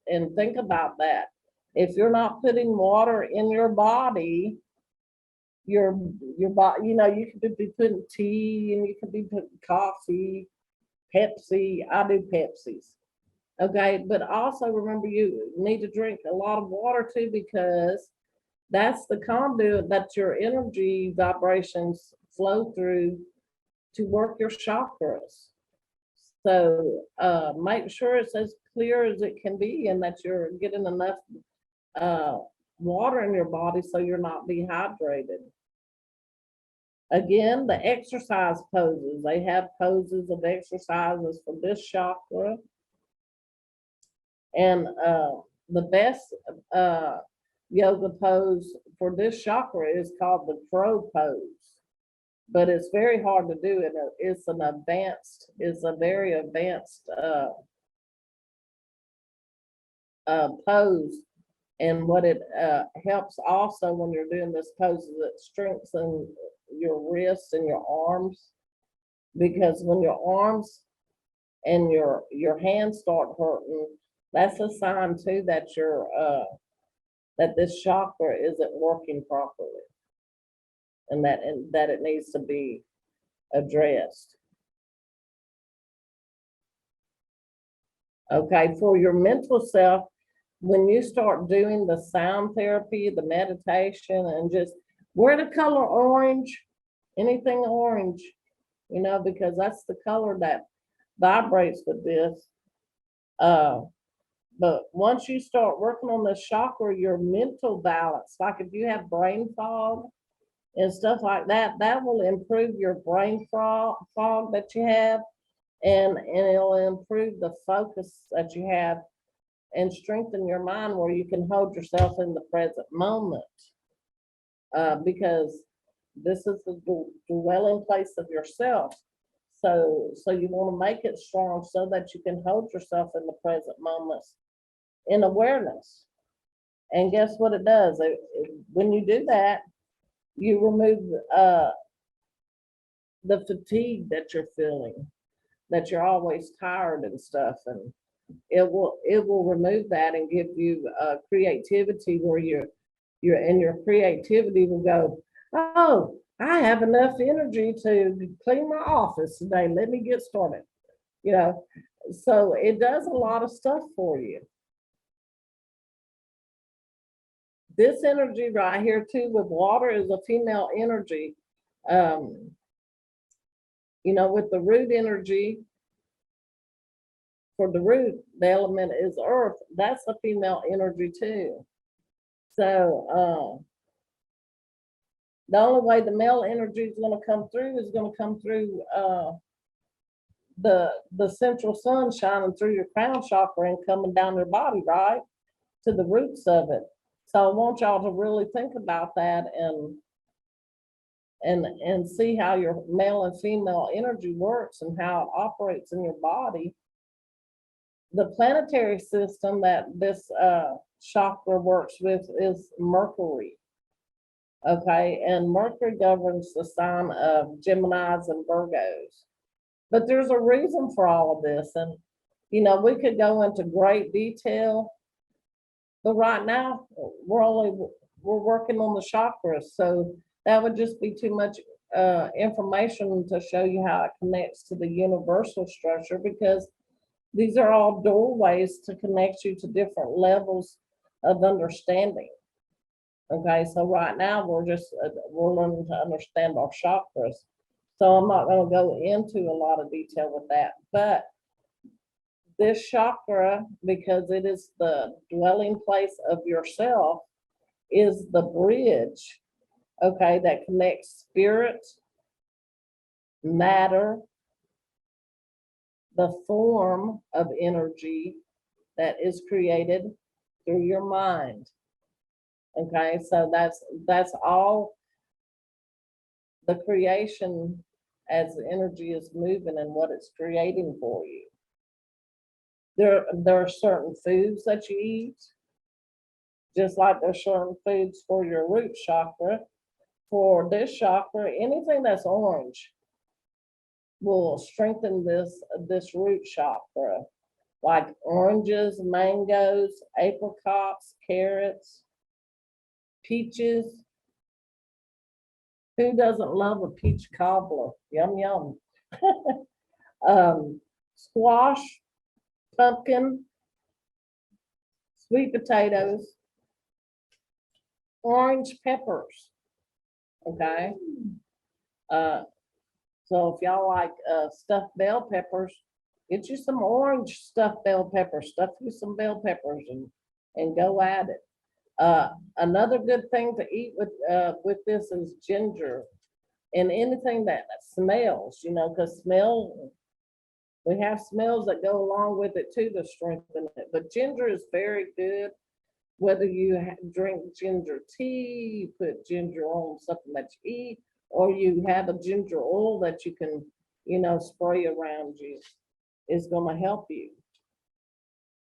and think about that. If you're not putting water in your body, your body, you could be putting tea and you could be putting coffee, Pepsi. I do Pepsis. Okay, but also remember you need to drink a lot of water too, because that's the conduit that your energy vibrations flow through to work your chakras. So make sure it's as clear as it can be and that you're getting enough water in your body so you're not dehydrated. Again, the exercise poses. They have poses of exercises for this chakra. And the best yoga pose for this chakra is called the crow pose. But it's very hard to do. It's a very advanced pose. And what it helps also when you're doing this pose is it strengthens your wrists and your arms, because when your arms and your hands start hurting, that's a sign too that that this chakra isn't working properly, and that it needs to be addressed. Okay, for your mental self, when you start doing the sound therapy, the meditation, and just wear the color orange, anything orange, because that's the color that vibrates with this. But once you start working on the chakra, your mental balance, like if you have brain fog and stuff like that, that will improve your brain fog that you have, and it'll improve the focus that you have and strengthen your mind where you can hold yourself in the present moment. Because this is the dwelling place of yourself. So you want to make it strong so that you can hold yourself in the present moments in awareness. And guess what it does? When you do that, you remove the fatigue that you're feeling, that you're always tired and stuff, and it will remove that and give you creativity where your creativity will go, oh, I have enough energy to clean my office today. Let me get started. So it does a lot of stuff for you. This energy right here too with water is a female energy. With the root energy, for the root, the element is earth. That's a female energy too. So, the only way the male energy is gonna come through is gonna come through, the central sun shining through your crown chakra and coming down your body, right? To the roots of it. So I want y'all to really think about that and see how your male and female energy works and how it operates in your body. The planetary system that this chakra works with is Mercury. Okay, and Mercury governs the sign of Geminis and Virgos. But there's a reason for all of this, and we could go into great detail, but right now we're working on the chakras, so that would just be too much information to show you how it connects to the universal structure, because these are all doorways to connect you to different levels of understanding. Okay, so right now we're learning to understand our chakras. So I'm not going to go into a lot of detail with that, but this chakra, because it is the dwelling place of yourself, is the bridge, okay, that connects spirit, matter, the form of energy that is created through your mind. Okay, so that's all the creation as the energy is moving and what it's creating for you. There are certain foods that you eat, just like there's certain foods for your root chakra. For this chakra, anything that's orange will strengthen this root chakra, like oranges, mangoes, apricots, carrots, peaches. Who doesn't love a peach cobbler? Yum, yum. Squash, pumpkin, sweet potatoes, orange peppers. Okay. So if y'all like stuffed bell peppers, get you some orange stuffed bell peppers, stuff you some bell peppers and go at it. Another good thing to eat with this is ginger, and anything that smells, because we have smells that go along with it too to strengthen it. But ginger is very good. Whether you drink ginger tea, you put ginger on something that you eat, or you have a ginger oil that you can, spray around you, is going to help you.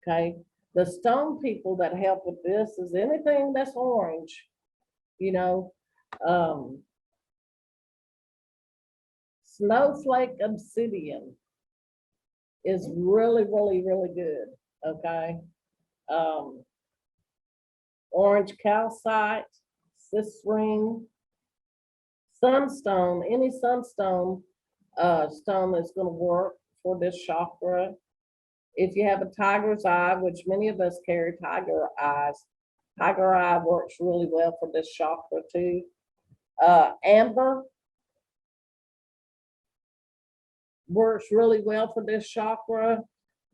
Okay. The stone people that help with this is anything that's orange, snowflake obsidian is really, really, really good. Okay. Orange calcite, citrine, sunstone, any sunstone stone is going to work for this chakra. If you have a tiger's eye, which many of us carry tiger eyes, tiger eye works really well for this chakra too. Amber works really well for this chakra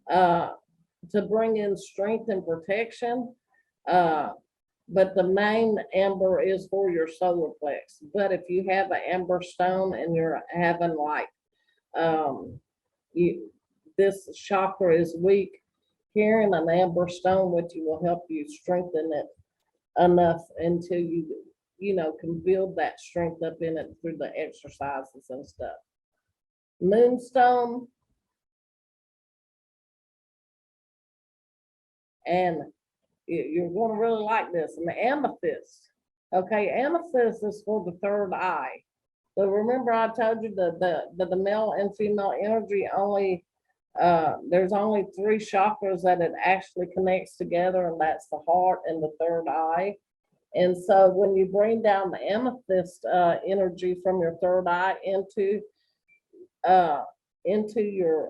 to bring in strength and protection. But the main amber is for your solar plex. But if you have an amber stone and you're having like this chakra is weak, carrying an amber stone with you will help you strengthen it enough until you can build that strength up in it through the exercises and stuff. Moonstone and you're going to really like this. And the amethyst. Okay, amethyst is for the third eye. So remember I told you the male and female energy only, there's only 3 chakras that it actually connects together, and that's the heart and the third eye. And so when you bring down the amethyst energy from your third eye into your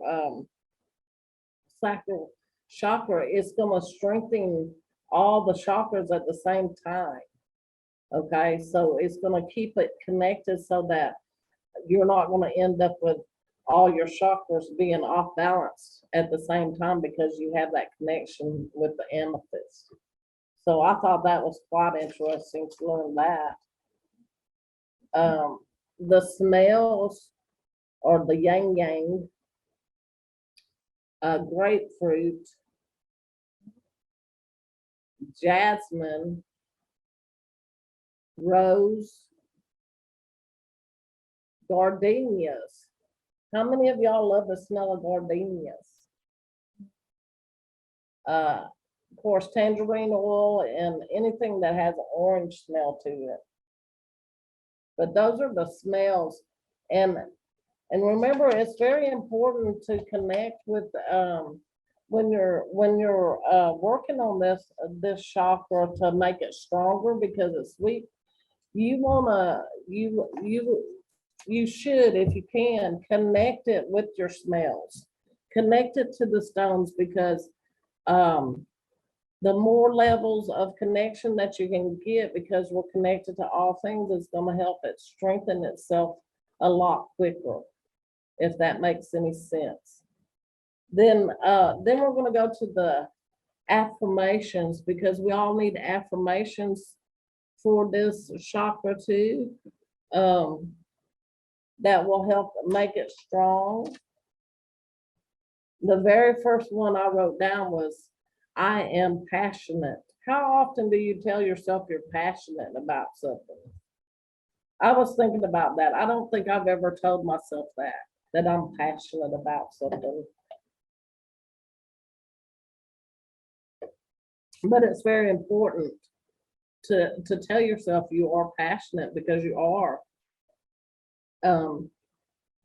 sacral chakra, it's going to strengthen all the chakras at the same time. Okay, so it's going to keep it connected so that you're not going to end up with all your chakras being off balance at the same time because you have that connection with the amethyst. So I thought that was quite interesting to learn that. The smells or the yang yang, grapefruit, jasmine, rose, gardenias. How many of y'all love the smell of gardenias? Of course, tangerine oil and anything that has an orange smell to it. But those are the smells. And remember, it's very important to connect with when you're working on this chakra to make it stronger because it's weak. You should, if you can, connect it with your smells. Connect it to the stones because the more levels of connection that you can get, because we're connected to all things, is going to help it strengthen itself a lot quicker, if that makes any sense. Then we're going to go to the affirmations because we all need affirmations for this chakra too. That will help make it strong. The very first one I wrote down was, I am passionate. How often do you tell yourself you're passionate about something? I was thinking about that. I don't think I've ever told myself that I'm passionate about something. But it's very important to tell yourself you are passionate because you are.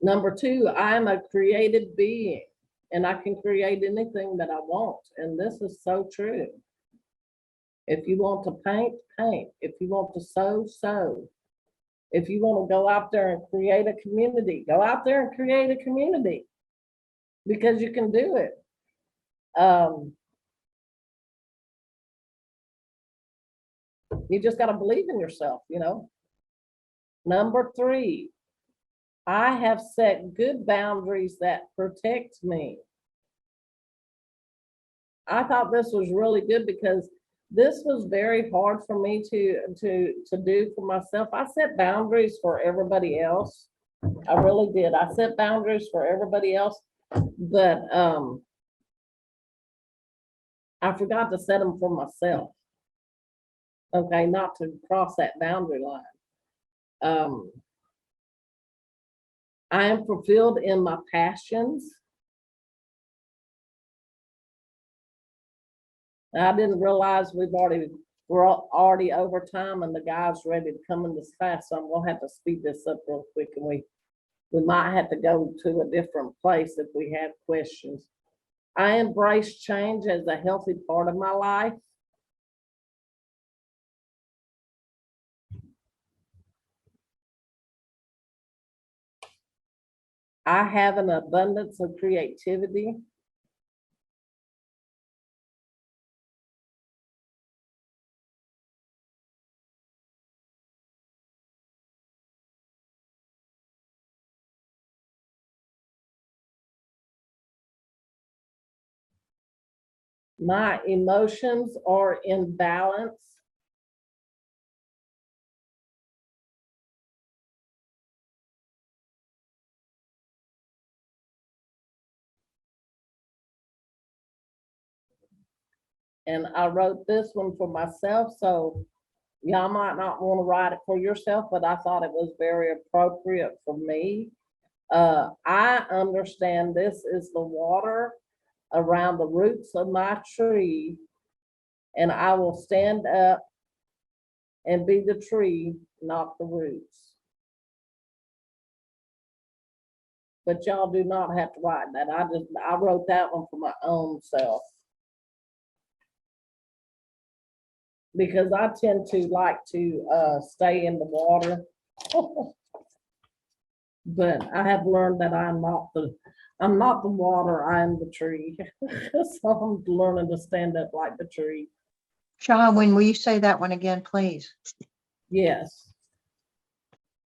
Number two, I'm a created being and I can create anything that I want. And this is so true. If you want to paint, paint. If you want to sew, sew. If you want to go out there and create a community, go out there and create a community because you can do it. You just got to believe in yourself, you know. Number three, I have set good boundaries that protect me. I thought this was really good because this was very hard for me to do for myself. I set boundaries for everybody else. I really did. I set boundaries for everybody else, but I forgot to set them for myself. Okay, not to cross that boundary line. I am fulfilled in my passions. I didn't realize we're already over time and the guy's ready to come in this fast, so I'm gonna have to speed this up real quick and we might have to go to a different place if we have questions. I embrace change as a healthy part of my life. I have an abundance of creativity. My emotions are in balance. And I wrote this one for myself, so y'all might not want to write it for yourself, but I thought it was very appropriate for me. I understand this is the water around the roots of my tree, and I will stand up and be the tree, not the roots. But y'all do not have to write that. I wrote that one for my own self. Because I tend to like to stay in the water. But I have learned that I'm not the water, I am the tree. So I'm learning to stand up like the tree. Sean, when will you say that one again, please? Yes.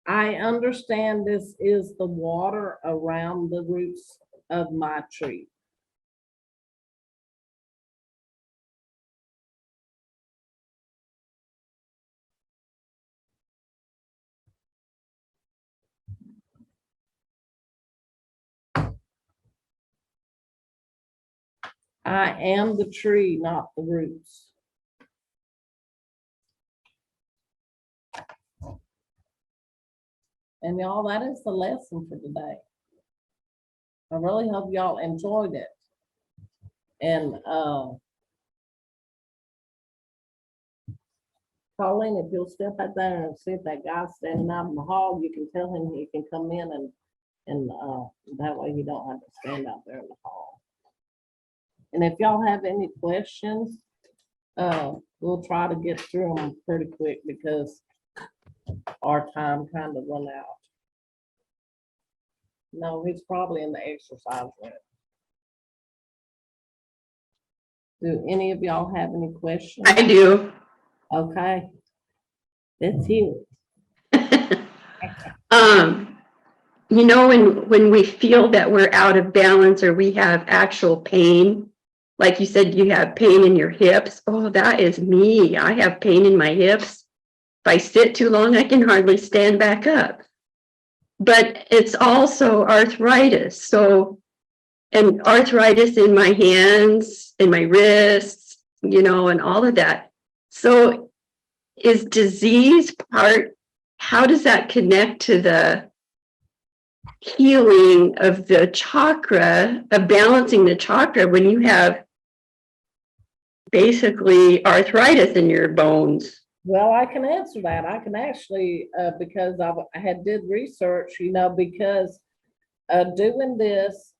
I understand this is the water around the roots of my tree. I am the tree, not the roots. And y'all, that is the lesson for today. I really hope y'all enjoyed it. And Colleen, if you'll step out there and see if that guy's standing out in the hall, you can tell him he can come in and that way you don't have to stand out there in the hall. And if y'all have any questions, we'll try to get through them pretty quick because our time kind of run out. No, he's probably in the exercise room. Do any of y'all have any questions? I do. Okay. Let's hear it. You know, when we feel that we're out of balance or we have actual pain, like you said, you have pain in your hips. Oh, that is me. I have pain in my hips. If I sit too long, I can hardly stand back up. But it's also arthritis. So, and arthritis in my hands, in my wrists, you know, and all of that. So is disease part, how does that connect to the healing of the chakra, of balancing the chakra when you have basically arthritis in your bones? Well, I can answer that. I can actually, because I had did research, you know, because doing this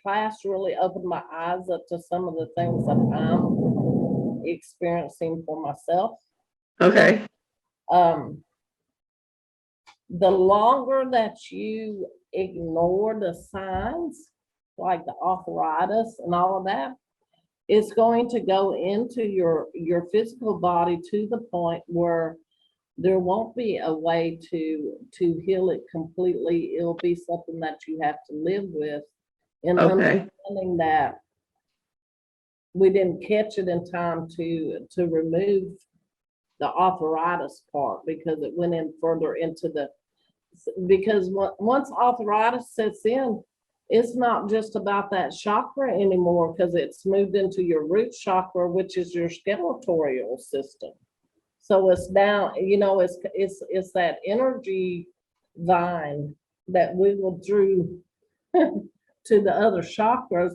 class really opened my eyes up to some of the things that I'm experiencing for myself. Okay. The longer that you ignore the signs, like the arthritis and all of that, it's going to go into your physical body to the point where there won't be a way to heal it completely. It'll be something that you have to live with, and Okay. understanding that we didn't catch it in time to remove the arthritis part because it went in further into the, because once arthritis sets in, it's not just about that chakra anymore because it's moved into your root chakra, which is your skeletal system. So it's down, you know, it's that energy vine that wiggled through to the other chakras.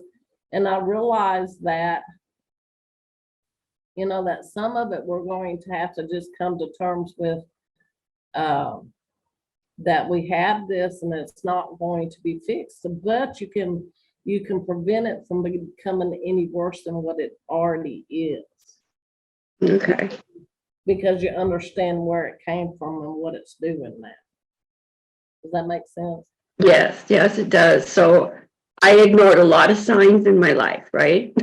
And I realized that, you know, that some of it we're going to have to just come to terms with, that we have this and it's not going to be fixed, but you can prevent it from becoming any worse than what it already is. Okay. Because you understand where it came from and what it's doing now. Does that make sense? Yes, yes, it does. So I ignored a lot of signs in my life, right?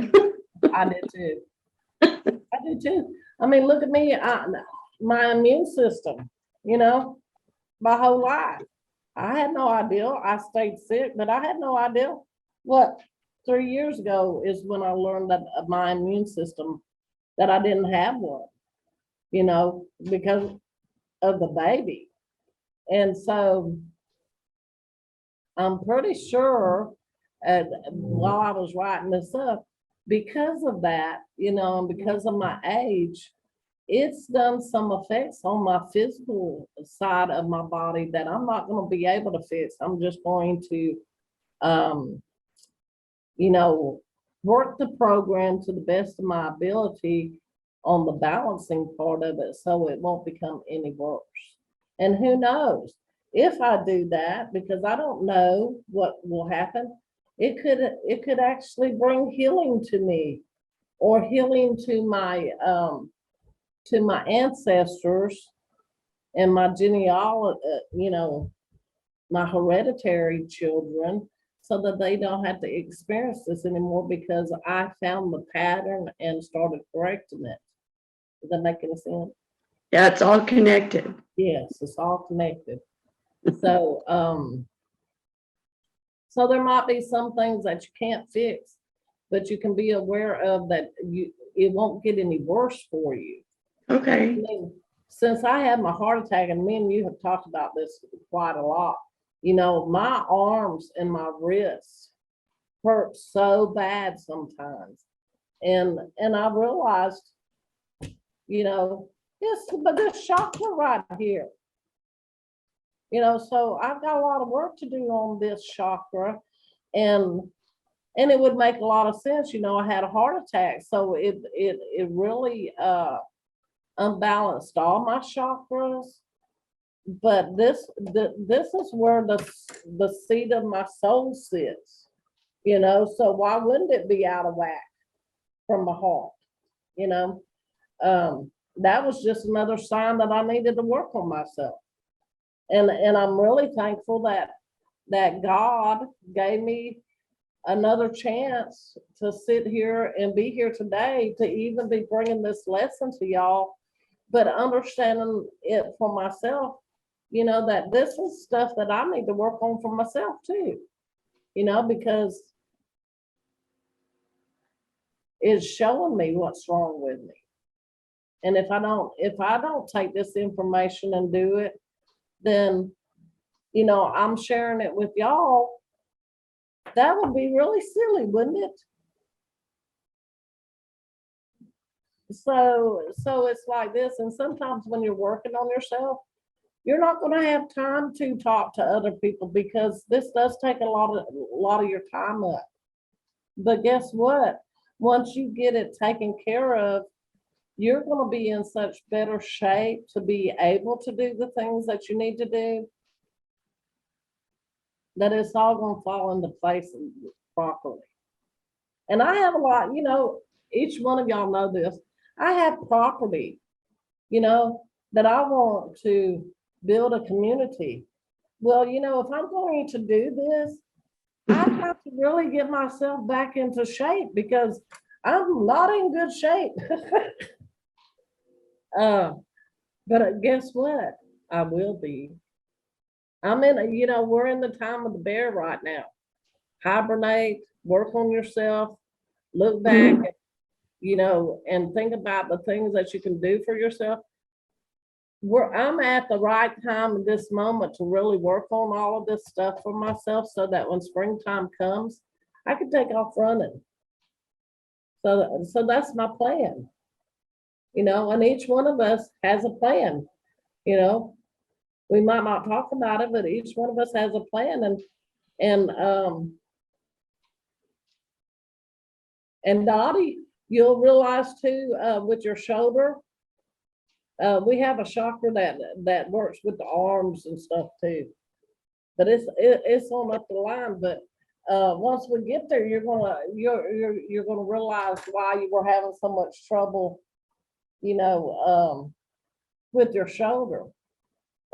I did too. I did too. I mean, look at me, my immune system, you know, my whole life. I had no idea. I stayed sick, but I had no idea. What, 3 years ago is when I learned that my immune system, that I didn't have one, you know, because of the baby. And so I'm pretty sure while I was writing this up, because of that, you know, and because of my age, it's done some effects on my physical side of my body that I'm not going to be able to fix. I'm just going to, you know, work the program to the best of my ability on the balancing part of it so it won't become any worse. And who knows? If I do that, because I don't know what will happen, it could actually bring healing to me or healing to my ancestors and my genealogy, you know, my hereditary children, so that they don't have to experience this anymore because I found the pattern and started correcting it. Does that make any sense? Yeah, it's all connected. Yes, it's all connected. So, so there might be some things that you can't fix, but you can be aware of that it won't get any worse for you. I Okay. mean, since I had my heart attack, and me and you have talked about this quite a lot, you know, my arms and my wrists hurt so bad sometimes. And I realized, you know, but this chakra right here, you know, so I've got a lot of work to do on this chakra, and it would make a lot of sense. You know, I had a heart attack, so it really unbalanced all my chakras. But this is where the seat of my soul sits, you know, so why wouldn't it be out of whack from my heart, you know? That was just another sign that I needed to work on myself. And I'm really thankful that God gave me another chance to sit here and be here today, to even be bringing this lesson to y'all, but understanding it for myself, you know, that this is stuff that I need to work on for myself too, you know, because it's showing me what's wrong with me. And if I don't take this information and do it, then, you know, I'm sharing it with y'all. That would be really silly, wouldn't it? So it's like this. And sometimes when you're working on yourself, you're not going to have time to talk to other people, because this does take a lot of your time up. But guess what? Once you get it taken care of, you're going to be in such better shape to be able to do the things that you need to do, that it's all going to fall into place properly. And I have a lot, you know, each one of y'all know this. I have property, you know, that I want to build a community. Well, you know, if I'm going to do this, I have to really get myself back into shape, because I'm not in good shape. But guess what? I will be. You know, we're in the time of the bear right now. Hibernate, work on yourself, look back, you know, and think about the things that you can do for yourself. I'm at the right time in this moment to really work on all of this stuff for myself, so that when springtime comes, I can take off running. So that's my plan, you know, and each one of us has a plan, you know. We might not talk about it, but each one of us has a plan. And Dottie, you'll realize too, with your shoulder, we have a chakra that works with the arms and stuff too. But it's on up the line. But once we get there, you're gonna realize why you were having so much trouble, you know, with your shoulder.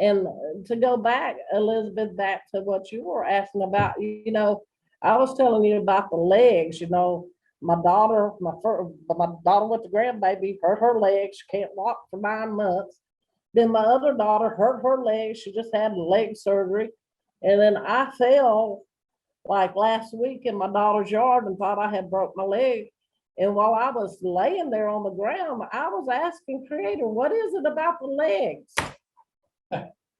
And to go back, Elizabeth, back to what you were asking about, you know, I was telling you about the legs. You know, my daughter with the grandbaby hurt her legs. She can't walk for 9 months. Then my other daughter hurt her legs. She just had leg surgery. And then I fell like last week in my daughter's yard and thought I had broke my leg. And while I was laying there on the ground, I was asking Creator, what is it about the legs?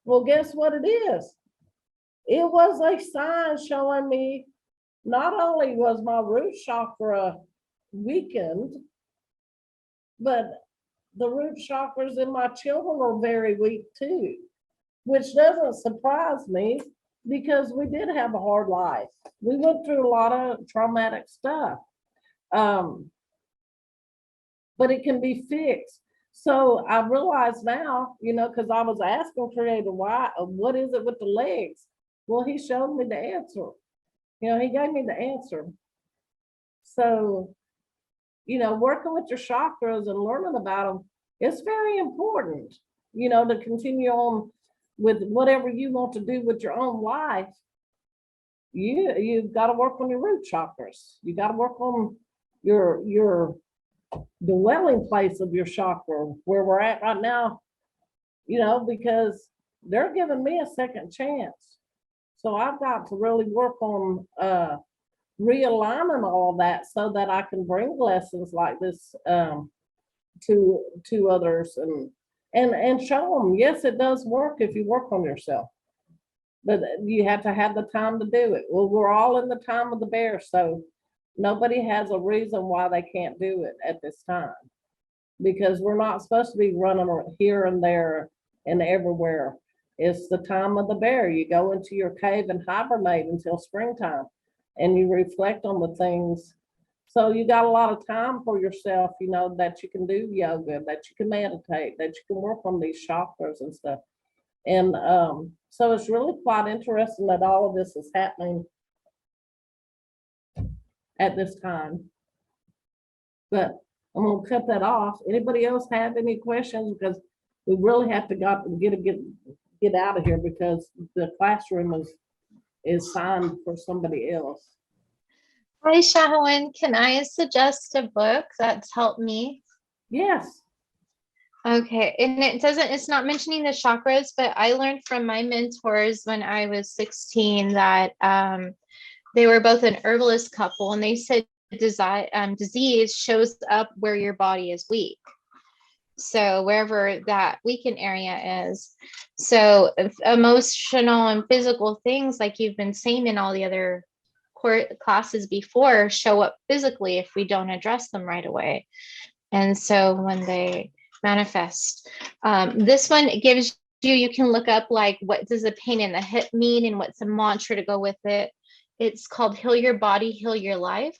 Well, guess what it is? It was a sign showing me not only was my root chakra weakened, but the root chakras in my children are very weak too, which doesn't surprise me, because we did have a hard life. We went through a lot of traumatic stuff. But it can be fixed. So I realize now, you know, because I was asking Creator, what is it with the legs? Well, he showed me the answer. You know, he gave me the answer. So, you know, working with your chakras and learning about them, it's very important, you know, to continue on with whatever you want to do with your own life. You've got to work on your root chakras. You got to work on your dwelling place of your chakra. Where we're at right now, because they're giving me a second chance. So I've got to really work on realigning all of that so that I can bring lessons like this to others and show them, yes, it does work if you work on yourself. But you have to have the time to do it. Well, we're all in the time of the bear, so nobody has a reason why they can't do it at this time. Because we're not supposed to be running here and there and everywhere. It's the time of the bear. You go into your cave and hibernate until springtime, and you reflect on the things. So you got a lot of time for yourself, that you can do yoga, that you can meditate, that you can work on these chakras and stuff. And so it's really quite interesting that all of this is happening at this time. But I'm gonna cut that off. Anybody else have any questions? Because we really have to get out of here because the classroom is signed for somebody else. Hi, Shahwin. Can I suggest a book that's helped me? Yes. Okay, and it's not mentioning the chakras, but I learned from my mentors when I was 16 that they were both an herbalist couple, and they said disease shows up where your body is weak. So wherever that weakened area is. So emotional and physical things, like you've been saying in all the other classes before, show up physically if we don't address them right away. And so when they manifest, this one gives you can look up like, what does the pain in the hip mean and what's a mantra to go with it. It's called Heal Your Body, Heal Your Life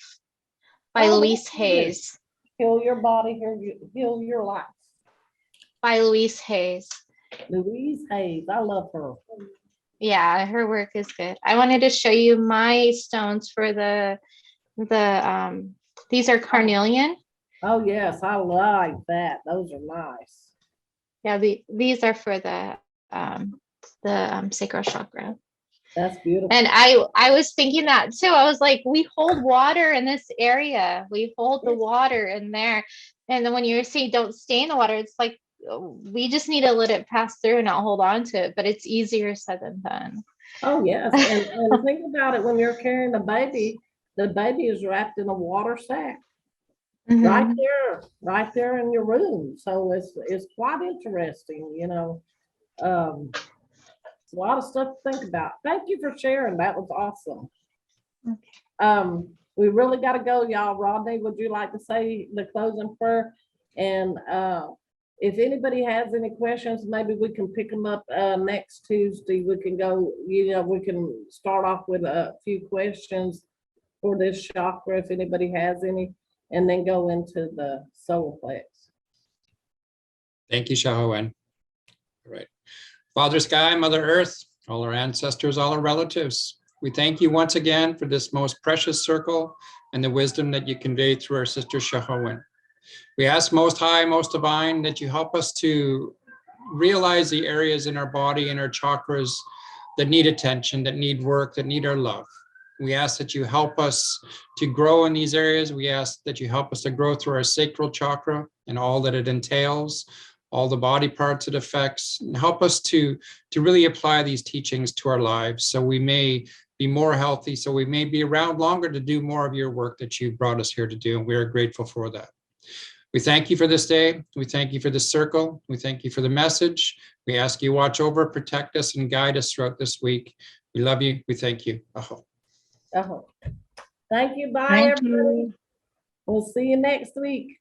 by Louise Hayes. Heal your body, heal your life. By Louise Hayes. Louise Hayes, I love her. Yeah, her work is good. I wanted to show you my stones for these are carnelian. Oh yes, I like that. Those are nice. Yeah, these are for the sacral chakra. That's beautiful. And I was thinking that too. I was like, we hold water in this area. We hold the water in there. And then when you're saying don't stay in the water, it's like, we just need to let it pass through and not hold on to it, but it's easier said than done. Oh yes, and think about it, when you're carrying the baby is wrapped in a water sack. Mhm. right there in your room. So it's quite interesting, it's a lot of stuff to think about. Thank you for sharing. That was awesome. Okay. We really got to go, y'all. Rodney, would you like to say the closing prayer? And if anybody has any questions, maybe we can pick them up next Tuesday. We can go, we can start off with a few questions for this chakra, if anybody has any, and then go into the solar plex. Thank you, Shahoen. All right. Father Sky, Mother Earth, all our ancestors, all our relatives, we thank you once again for this most precious circle and the wisdom that you convey through our sister Shahoen. We ask Most High, Most Divine, that you help us to realize the areas in our body and our chakras that need attention, that need work, that need our love. We ask that you help us to grow in these areas. We ask that you help us to grow through our sacral chakra and all that it entails, all the body parts it affects, and help us to really apply these teachings to our lives so we may be more healthy, so we may be around longer to do more of your work that you brought us here to do, and we are grateful for that. We thank you for this day. We thank you for the circle. We thank you for the message. We ask you watch over, protect us, and guide us throughout this week. We love you. We thank you. Aho. Aho. Thank you. Bye, Thank everybody. you. We'll see you next week.